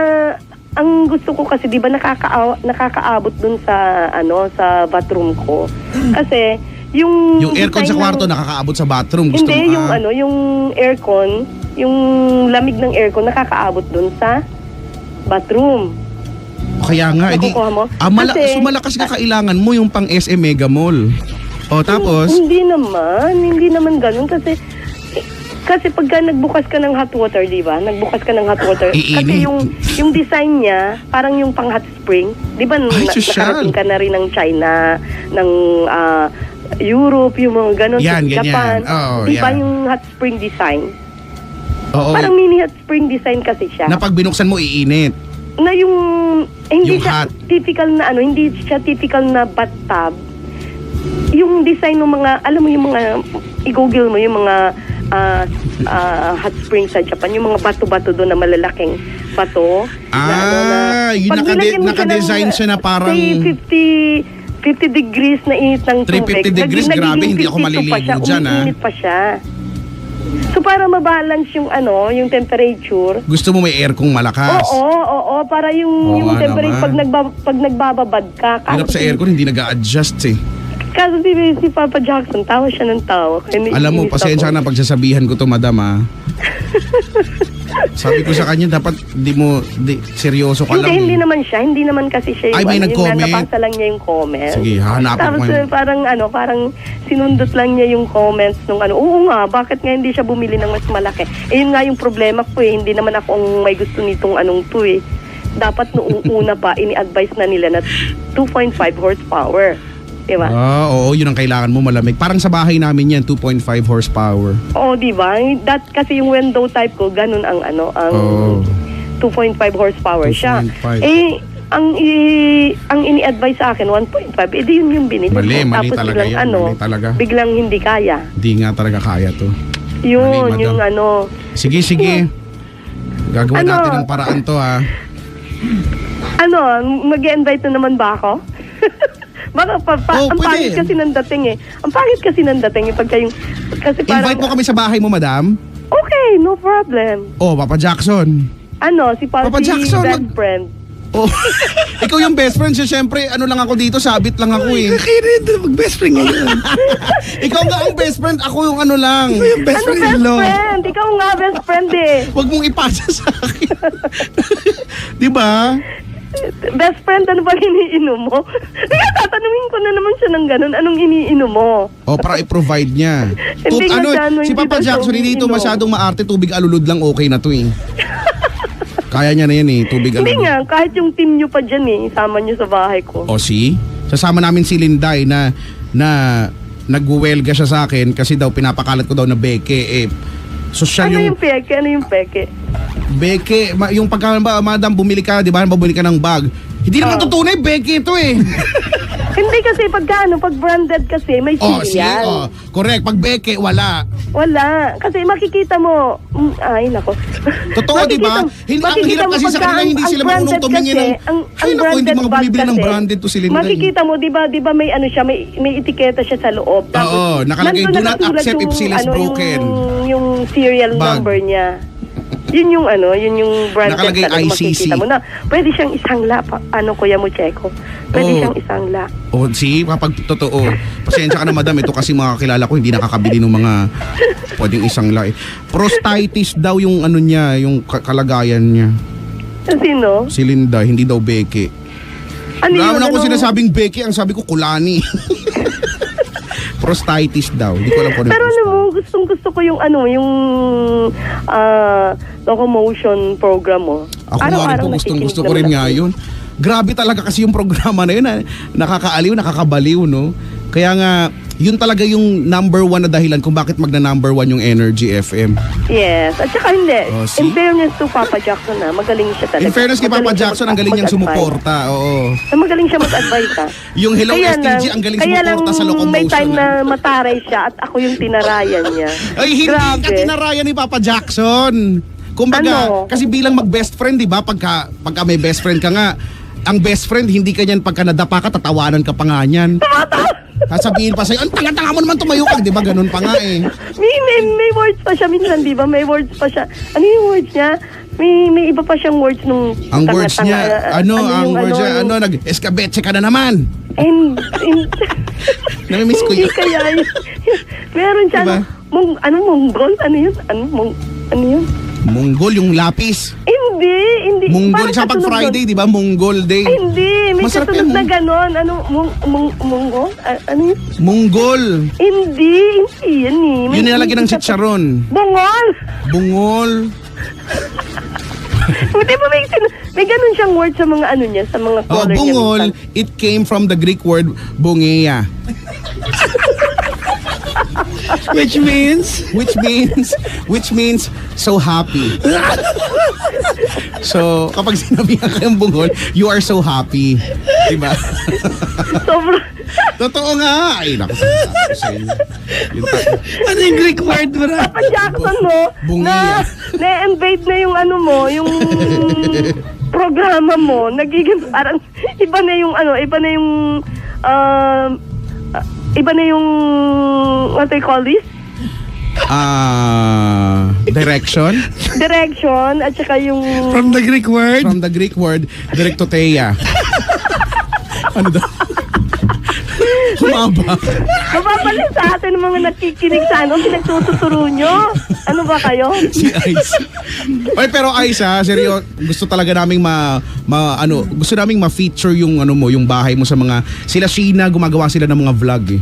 ang gusto ko kasi, di ba, nakakaabot dun sa, sa bathroom ko. Kasi, yung aircon sa kwarto nakakaabot sa bathroom. Gusto hindi, mo, yung aircon, yung lamig ng aircon, nakakaabot dun sa bathroom. Kaya nga, Nakukuha mo? malakas ka kailangan mo yung pang SM Mega Mall. Tapos? Hindi naman ganun kasi pagka nagbukas ka ng hot water, di ba? Nagbukas ka ng hot water. Iinit. Kasi yung design niya, parang yung pang hot spring. Di ba nakarating ka na rin ng China, ng Europe, yung mga ganun. Yan, Japan. Di ba yung hot spring design? Parang mini hot spring design kasi siya. Na pag binuksan mo, iinit. Na yung, hindi yung siya hot. typical na hindi siya typical na bathtub. Yung design ng mga, alam mo yung mga, i-google mo yung mga hot spring sa Japan, yung mga bato-bato doon na malalaking bato. Yung naka-design siya na parang 50 degrees na init ng tubig. 350 degrees, grabe, hindi ako maliligo dyan. Umiinit pa siya. So para mabalance yung yung temperature. Gusto mo may air kung malakas? Oo, para yung temperature pag nagbababad ka. Hirap sa aircon, hindi nag-a-adjust eh. Kaso si Papa Jackson, tawa siya ng tawa. Alam mo, pasensya na pagsasabihan ko to, madam, Sabi ko sa kanya, dapat seryoso ka lang. Hindi naman kasi siya. Ay, may nag-comment. Nabasa lang niya yung comment. Sige, hanapin ko Tapos parang sinundot lang niya yung comments nung oo nga, bakit nga hindi siya bumili ng mas malaki? Yun nga yung problema ko hindi naman ako ang may gusto nitong to Dapat noong una pa, ini-advise na nila na 2.5 horsepower. Diba? Oo, yun ang kailangan mo, malamig. Parang sa bahay namin yan, 2.5 horsepower. Oo, diba? Kasi yung window type ko, ganun ang 2.5 horsepower 2.5. Siya. Ang ini-advise sa akin, 1.5. Di yun yung binili. Mali Tapos talaga biglang, yan. Mali talaga. Biglang hindi kaya. Hindi nga talaga kaya to. Yun, mali, yung Sige. Gagawin natin ng paraan to, mag-invite na naman ba ako? Baka ang pangit kasi ng dating Ang pangit kasi ng dating pagka yung kasi parang invite mo kami sa bahay mo, madam? Okay, no problem. Papa Jackson. Si Papa Jackson, best friend. Oh, ikaw yung best friend siya, syempre, ano lang ako dito, sabit lang ako eh. Kayo rin mag-best friend ngayon. Ikaw nga ang best friend, ako yung ano lang. Ikaw yung best Ano friend best in law. friend? Ikaw nga best friend eh. Huwag mong ipasa sa akin. Di ba? Best friend, ano ba iniinom mo? Kaya tatanungin ko na naman siya ng ganun, anong iniinom mo? O, para i-provide niya. Hindi nga dyan, Si hindi Papa daw Jackson, hindi ito umiinom. masyadong maarte, tubig alulod lang okay na to eh. Kaya niya na yan eh, tubig Hindi alulod. nga, kahit yung team nyo pa dyan eh, isama nyo sa bahay ko. O si, sasama namin si Linday na nagwuwelga siya sa akin kasi daw pinapakalat ko daw na beke eh. Sosyal Ano yung yung peke? Ano yung peke? beke, yung pagka ba, madam bumili ka, di ba, bumili ka ng bag. Hindi naman tunay, beke ito eh. Hindi kasi pag branded kasi, may serial. Correct. Pag beke, wala. Wala. Kasi makikita mo, ay nako. Totoo, di ba? Ang hirap kasi sa kanila, hindi sila marunong tumingin ng... Ay, naku, hindi mga bumibili ng branded to sila. Makikita mo, di ba may ano siya, may etiketa siya sa loob. Oo, nakalagay, nandun do not nakasulat accept if seal is broken. Yung serial Bag. number niya. Yun yung branded Nakalagay talaga, ICC. makikita mo na. Pwede siyang isangla, Kuya Mucheco. Pwede Oo. siyang isangla. O, si, kapag totoo. Pasensya ka na, madam. Ito kasi mga kilala ko, hindi nakakabili ng mga pwedeng isang laki. Prostatitis daw yung ano niya, yung kalagayan niya. Sino? Si Linda, hindi daw beke. Ano yun? Naman ako sinasabing beke, ang sabi ko kulani. Prostatitis daw. Hindi ko alam kung ano Pero yung alam mo, gustong-gusto ko yung locomotion program mo. Ako nga rin po, gusto ko rin nga yun. Grabe talaga kasi yung programa na yun. Nakakaaliw, nakakabaliw, no? Kaya nga, yun talaga yung number one na dahilan kung bakit magna-number one yung Energy FM. Yes. At saka hindi. Oh, see? In fairness to Papa Jackson magaling siya talaga. In fairness kay Papa Magaling siya Jackson, ang galing niyang mag-advise. sumuporta. Oo. Magaling siya mag-advise Yung Hello STG, ang galing sumuporta sa locomotion. May time na mataray siya at ako yung tinarayan niya. Ay, hindi Grabe. ka tinarayan ni Papa Jackson. Kumbaga, Ano? kasi bilang mag-best friend, di ba? Pagka may best friend ka nga, ang best friend, hindi ka niyan pagka nadapa ka, tatawanan ka pa nga niyan. Sasabihin pa sa'yo, ang tanga-tanga mo naman tumayo ka, di ba? Ganun pa nga eh. May words pa siya minsan, di ba? May words pa siya. Ano yung words niya? May iba pa siyang words nung Ang words niya, yung nag-escabeche ka na naman. Namimiss ko Hindi yun. kaya yun. Meron siya, Diba? Monggol? Ano yun? Ano yun? Monggol, yung lapis. Hindi. Monggol, Parang sa pag kasunod Friday, di ba? Monggol Day. Ay, hindi. May Masarap kasunod yan, na ganon. Ano? Monggol? Ano yun? Monggol. Hindi yan eh. Yun nilalagyan ng chicharon. Bungol! Bungol. Hindi ba may ganon siyang word sa mga ano niya, sa mga Oh, color niya. bungol, minsan. it came from the Greek word bungea. Which means? Which means so happy. So, kapag sinabi ka kayong bungol, you are so happy. Diba? Sobrang... Totoo nga. Ay, naku, sabi ko sa inyo. Ano yung Greek word, bro? Papa Jackson mo, Bungiya. na-invade na yung ano mo, yung programa mo, nagiging parang, iba na yung, what do you call this? Direction Direction, at saka yung, From the Greek word? from the Greek word directoteia. Ano daw? Humaba. mapapalit sa atin ng mga nakikinig sa pinagtututuro nyo. Ano ba kayo? Si Ice. Oy, pero Ice seryo, gusto talaga naming gusto naming ma-feature yung yung bahay mo sa mga sila Sheena, gumagawa sila ng mga vlog eh.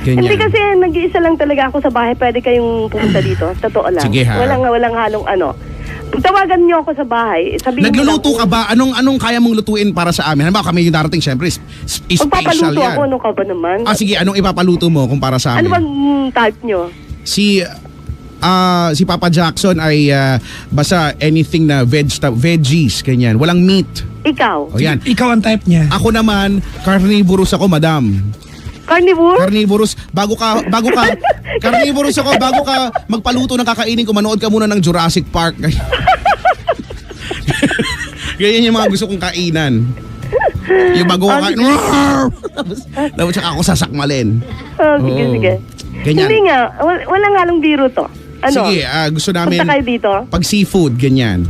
Ganyan. Hindi kasi nag-iisa lang talaga ako sa bahay. Pwede kayong pumunta dito. Totoo lang. Sige, ha? Walang halong ano. Tawagan niyo ako sa bahay. Sabihin Nagluluto mo ka ba? Anong kaya mong lutuin para sa amin? Halimbawa kami yung darating, syempre, special Magpapaluto yan. ako, ano ka ba naman? Sige, anong ipapaluto mo kung para sa amin? Ano bang type nyo? Si Papa Jackson ay basta anything na veggies, ganyan. Walang meat. Ikaw? O yan. Ikaw ang type niya. Ako naman, carnivorous ako, madam. Carnivore? Carnivorous, carnivorous ako, bago ka magpaluto ng kakainin ko, manood ka muna ng Jurassic Park. Ganyan yung mga gusto kong kainan. Yung bago ko kain, tapos saka ako sasakmalin. Sige, Oo. sige. Ganyan. Hindi nga, walang halong biro to. Ano? Sige, gusto namin Punta kayo dito? pag seafood, ganyan.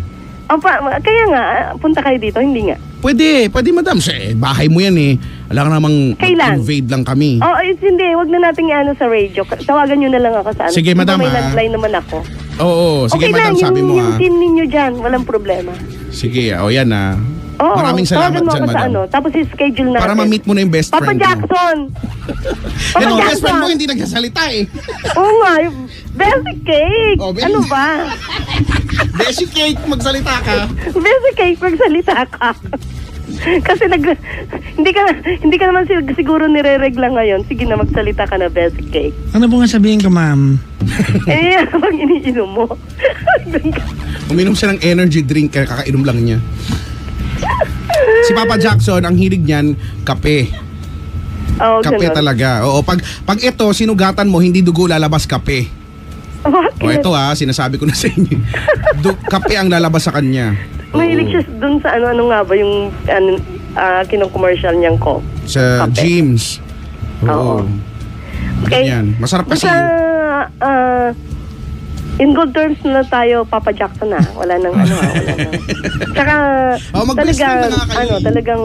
Kaya nga, punta kayo dito, hindi nga. Pwede madam. Bahay mo yan eh. Alam ka namang Kailan? mag-invade lang kami. Oh, hindi. Wag na natin ano sa radio. Tawagan nyo na lang ako sa ano. Sige, madam, May ah. landline naman ako. Oo, sige Okay madam, lang, sabi mo yung ha. team ninyo dyan. Walang problema. Sige, yan na. Oo, Maraming salamat tawagan mo dyan, ako sa madam. ano. Tapos i-schedule natin. Para ma-meet mo na yung best Papa friend mo. Jackson! Papa Yung best Jackson! friend mo hindi nagsasalita eh. Oo nga, yung basic cake! Oh, Ano ba? Basic cake, magsalita ka. Basic cake, magsalita ka. Kasi hindi ka naman siguro nire-regla ngayon. Sige na, magsalita ka na, basic cake. Ano po nga sabihin ko, ma'am? Eh, pag iniinom mo. Uminom siya ng energy drink, kaya kakainom lang niya. Si Papa Jackson, ang hilig niyan, kape. Oh, Kape ganun. talaga. Oo, pag ito, sinugatan mo, hindi dugo lalabas kape. Bakit? O ito sinasabi ko na sa inyo. Kape ang lalabas sa kanya. Mahilig siya dun sa ano nga ba yung kinong-commercial niyang ko. Sa Kape. James. Oo. Oo. Okay. Ganyan. Masarap kasi. Basta, in good terms na tayo, Papa Jackson na. Wala nang wala nang. Tsaka, mag-best friend na nga kayo. talagang,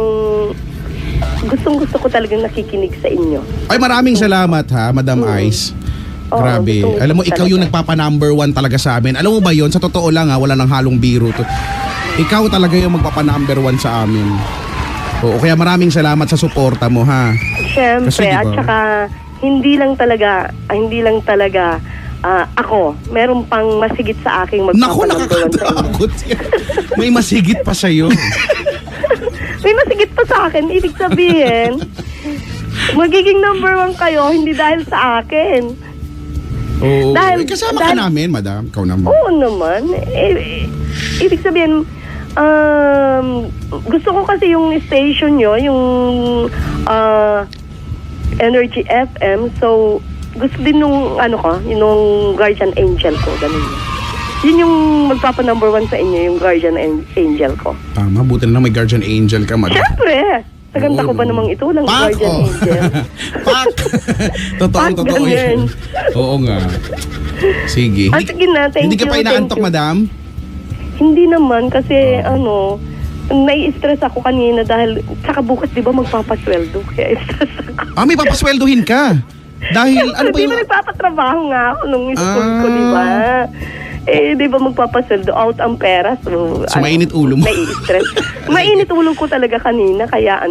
gustong-gusto ko talagang nakikinig sa inyo. Ay, maraming salamat ha, Madam Ice. Oo, Grabe. gustong-gusto Alam mo, ikaw yung talaga. nagpapa-number 1 talaga sa amin. Alam mo ba yon? Sa totoo lang wala nang halong biro to. Ikaw talaga yung magpapa-number 1 sa amin. Oo, kaya maraming salamat sa suporta mo ha. Siyempre, Kasi diba? at saka, hindi lang talaga ako. Meron pang masigit sa aking Naku, magpapanumber 1 sa inyo. nakakatakot yan. May masigit pa sa'yo. May masigit pa sa akin. Ibig sabihin, magiging number 1 kayo, hindi dahil sa akin. Oo. Dahil- Kasama ka dahil- namin, Madam. Ikaw naman. Oo naman. Ibig sabihin, gusto ko kasi yung station nyo, yung Energy FM. So, gusto din nung yung guardian angel ko. Ganun. Yun yung magpapa-number 1 sa inyo, yung guardian angel ko. Tama, buti na lang may guardian angel ka, Madam. Siyempre! Sa ganda Oo, ko ba no. namang ito lang Pak! guardian Oh. angel? Pak! Pak, Totoo ganun. yan. Oo nga. Sige. Sige na, thank Hindi ka you, pa inaantok, thank you. Madam? Hindi naman kasi nai-stress ako kanina dahil saka bukas 'di ba magpapasweldo kaya stress ako. May papasweldohin ka. Dahil, ano ba Di yung... ba nagpapatrabaho nga ako nung school ko, Ah. di ba? Di ba magpapasweldo out ang pera? So mainit ulo mo. Nai-stress. Mainit ulo ko talaga kanina kaya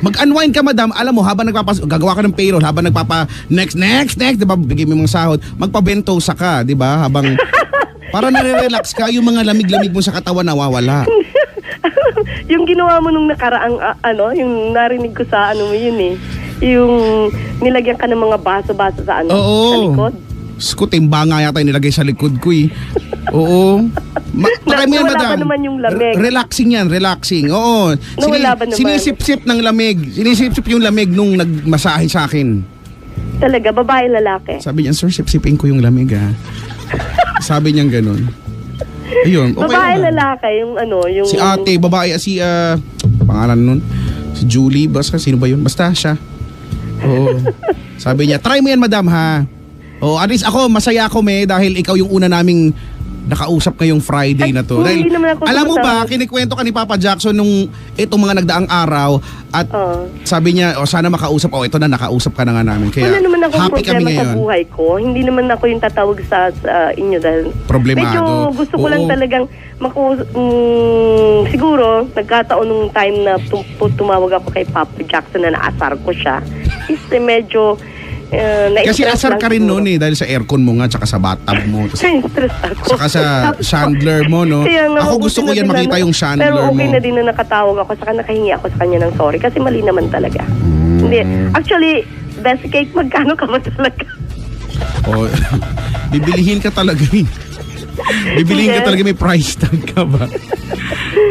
Mag-unwind ka, Madam. Alam mo, habang gagawa ka ng payroll, habang next, di ba, bigay mo yung mga sahod, magpabentosa ka, di ba? Habang, para nare-relax ka, yung mga lamig-lamig mo sa katawan nawawala. yung ginawa mo nung nakaraang yung narinig ko sa yun yung nilagyan ka ng mga baso-baso sa sa likod. Sko, timba nga yata yung nilagay sa likod ko eh. Oo. Try mo yan, Nawala Madam. ba naman yung lamig? Relaxing yan, relaxing. Oo. Nawala ba naman? Sinisip-sip ng lamig. Sinisip-sip yung lamig nung nagmasahe sa akin. Talaga, babae, lalaki. Sabi niya, sir, sip-sipin ko yung lamig ha. Sabi niya ganun. Ayun, okay Babae, naman. lalaki, yung Si ate, babae, pangalan nun, si Julie, basta sino ba yun? Basta siya. Oo. Sabi niya, try mo yan, Madam ha. At least ako, masaya ako dahil ikaw yung una naming nakausap ngayong Friday na to. Ay, Dahil, hindi naman ako alam mo ba, sumasama. kinikwento ka ni Papa Jackson nung itong mga nagdaang araw at sabi niya, sana makausap, ito na, nakausap ka na nga namin. Kaya wala naman akong happy kami problema sa ngayon. buhay ko. Hindi naman ako yung tatawag sa inyo dahil Problemado. medyo gusto ko lang Oo. talagang siguro nagkataon nung time na tumawag ako kay Papa Jackson na naasar ko siya. Is medyo Kasi asar ka rin noon dahil sa aircon mo nga tsaka sa bathtub mo. stress ako. Saka sa chandler mo, no? Kaya nga, Ako gusto ko mabuti yan na makita din yung na- chandler Pero okay mo. na din na nakatawag ako, saka nakahingi ako sa kanya ng sorry. Kasi mali naman talaga. Hindi. Actually, best cake, magkano ka ba talaga? Bibilihin ka talaga eh. Bibilihin ka Hindi. talaga, may price tag ka ba?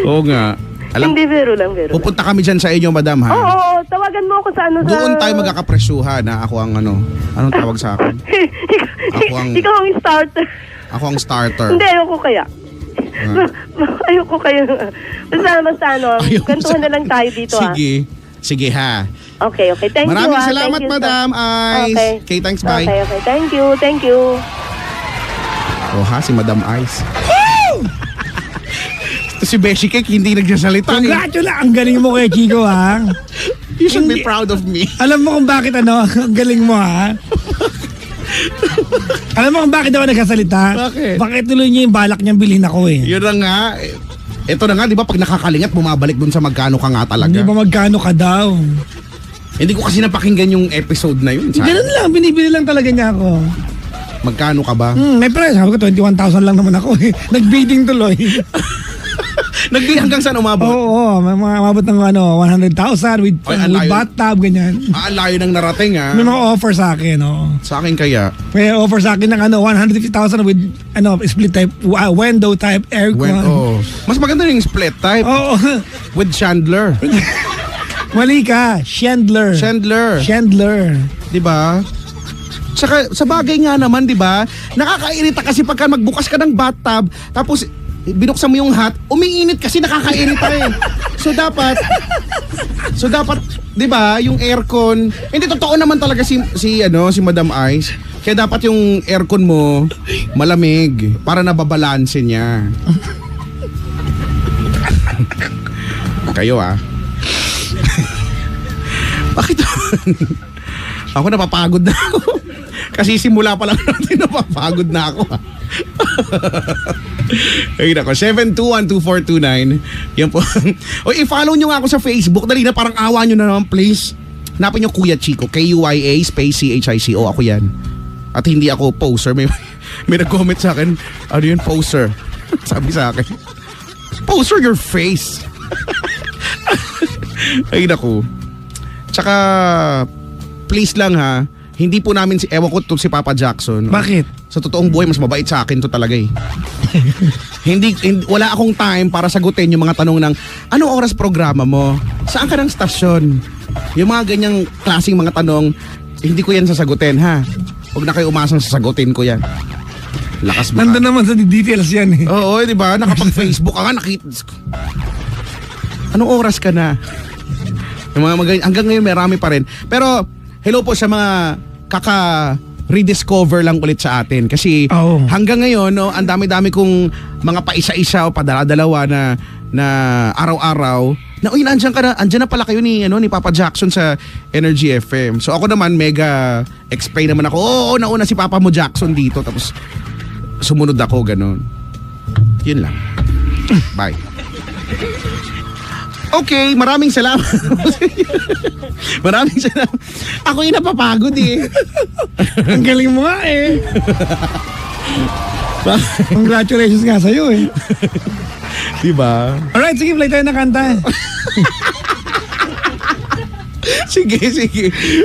Oo nga. Hindi, biro lang. Pupunta kami dyan sa inyo, Madam ha? Oo, tawagan mo ako sa Doon tayo magkakapresyuhan ha? Ako ang anong tawag sa akin? Ako ang- Ikaw ang starter. Ako ang starter. Hindi, ayoko kaya. Ayoko kaya. Basta Ayaw mo gantuhan na lang tayo dito Sige ha. Okay. Thank you. Maraming salamat, Thank you, Madam Ice. Okay. Okay, thanks, bye. Okay. Thank you. Si Madam Ice. Si Beshi Cake hindi nagsasalita. Congratulations! Ang galing mo kay Chico, ha? You should be proud of me. Alam mo kung bakit ang galing mo, ha? Alam mo kung bakit ako nagsasalita? Bakit? Bakit tuloy niya yung balak niyang bilhin ako eh? Yun na nga. Ito na nga, di ba, pag nakakalingat, bumabalik dun sa magkano ka nga talaga. Hindi ba magkano ka daw? Hindi ko kasi napakinggan yung episode na yun. Ganun lang, binibili lang talaga niya ako. Magkano ka ba? May price. Sabi ko, 21,000 lang naman ako eh. Nag-bidding tuloy. Nagdi hanggang saan umabot? Oo, umabot ng 100,000 with bathtub, ganyan. Layo ng narating May mga offer sa akin, no? Sa akin kaya? May offer sa akin ng 150,000 with split type, window type aircon. Mas maganda yung split type. Oo. With Chandler. Mali ka, Chandler. Di ba? Saka sa bagay nga naman, di ba? Nakakairita kasi pagka magbukas ka ng bathtub, tapos binuksan mo yung hot, umiinit kasi nakakairita eh. So dapat, 'di ba, yung aircon, hindi totoo naman talaga si Madam Ice. Kaya dapat yung aircon mo malamig para nababalanse niya. Kayo Bakit? Ako napapagod na ako. Kasi simula pa lang natin napapagod na ako. Ay nako, 7212429. Yan po. O i-follow nyo nga ako sa Facebook. Dali na, parang awa nyo na naman, please. Hanapin nyo Kuya Chico, Kuya space CHICO. Ako yan. At hindi ako poser. May nag-comment sa akin, ano yun, poser? Sabi sa akin, poser your face. Ay nako. Tsaka, please lang ha, hindi po namin ewan ko to si Papa Jackson. Bakit? Sa totoong buhay, mas mabait sa akin to talaga eh. hindi, wala akong time para sagutin yung mga tanong ng, anong oras programa mo? Saan ka ng stasyon? Yung mga ganyang klaseng mga tanong, hindi ko yan sasagutin ha. Huwag na kayo umasang sasagutin ko yan. Lakas baka. Nandun naman sa details yan eh. Oo, di ba? Nakapag-Facebook ka nga, nakita. Anong oras ka na? Yung mga hanggang ngayon marami pa rin. Pero hello po sa mga rediscover lang ulit sa atin kasi hanggang ngayon ang dami-dami kong mga paisa-isa o padala-dalawa na araw-araw na andyan na pala kayo ni Papa Jackson sa Energy FM. So ako naman mega explain naman ako. Oo, nauna si Papa mo Jackson dito tapos sumunod ako ganun. Yun lang. Bye. Okay, maraming salamat. Maraming salamat. Ako yung napapagod eh. Ang galing mo nga eh. Congratulations nga sa'yo eh. Diba? Alright, sige, play tayo na kanta. Sige.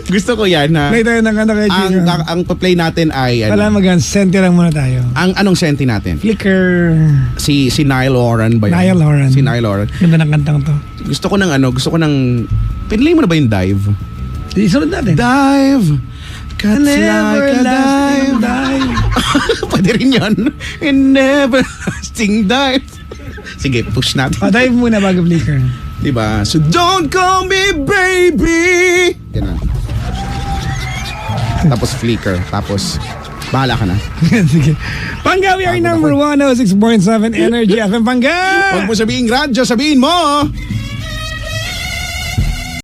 Gusto ko yan ha. Play tayo ng kanta kay Chico. Ang play natin ay Wala senti lang muna tayo. Anong senti natin? Flicker. Si Niall Horan ba yun? Niall Horan. Si Niall Horan. Ganda ng kantang to. Gusto ko ng pinlay mo na ba yung dive? Isunod natin. Dive. Cuts like a dive. Pwede rin yun. And everlasting dive. Sige, push natin. Dive muna bago flicker. Diba? So don't call me baby. Ganun. Tapos flicker. Tapos bahala ka na. Sige. Pangga, we are number 106.7 Energy FM. Pangga! Huwag mo sabihin radyo, sabihin mo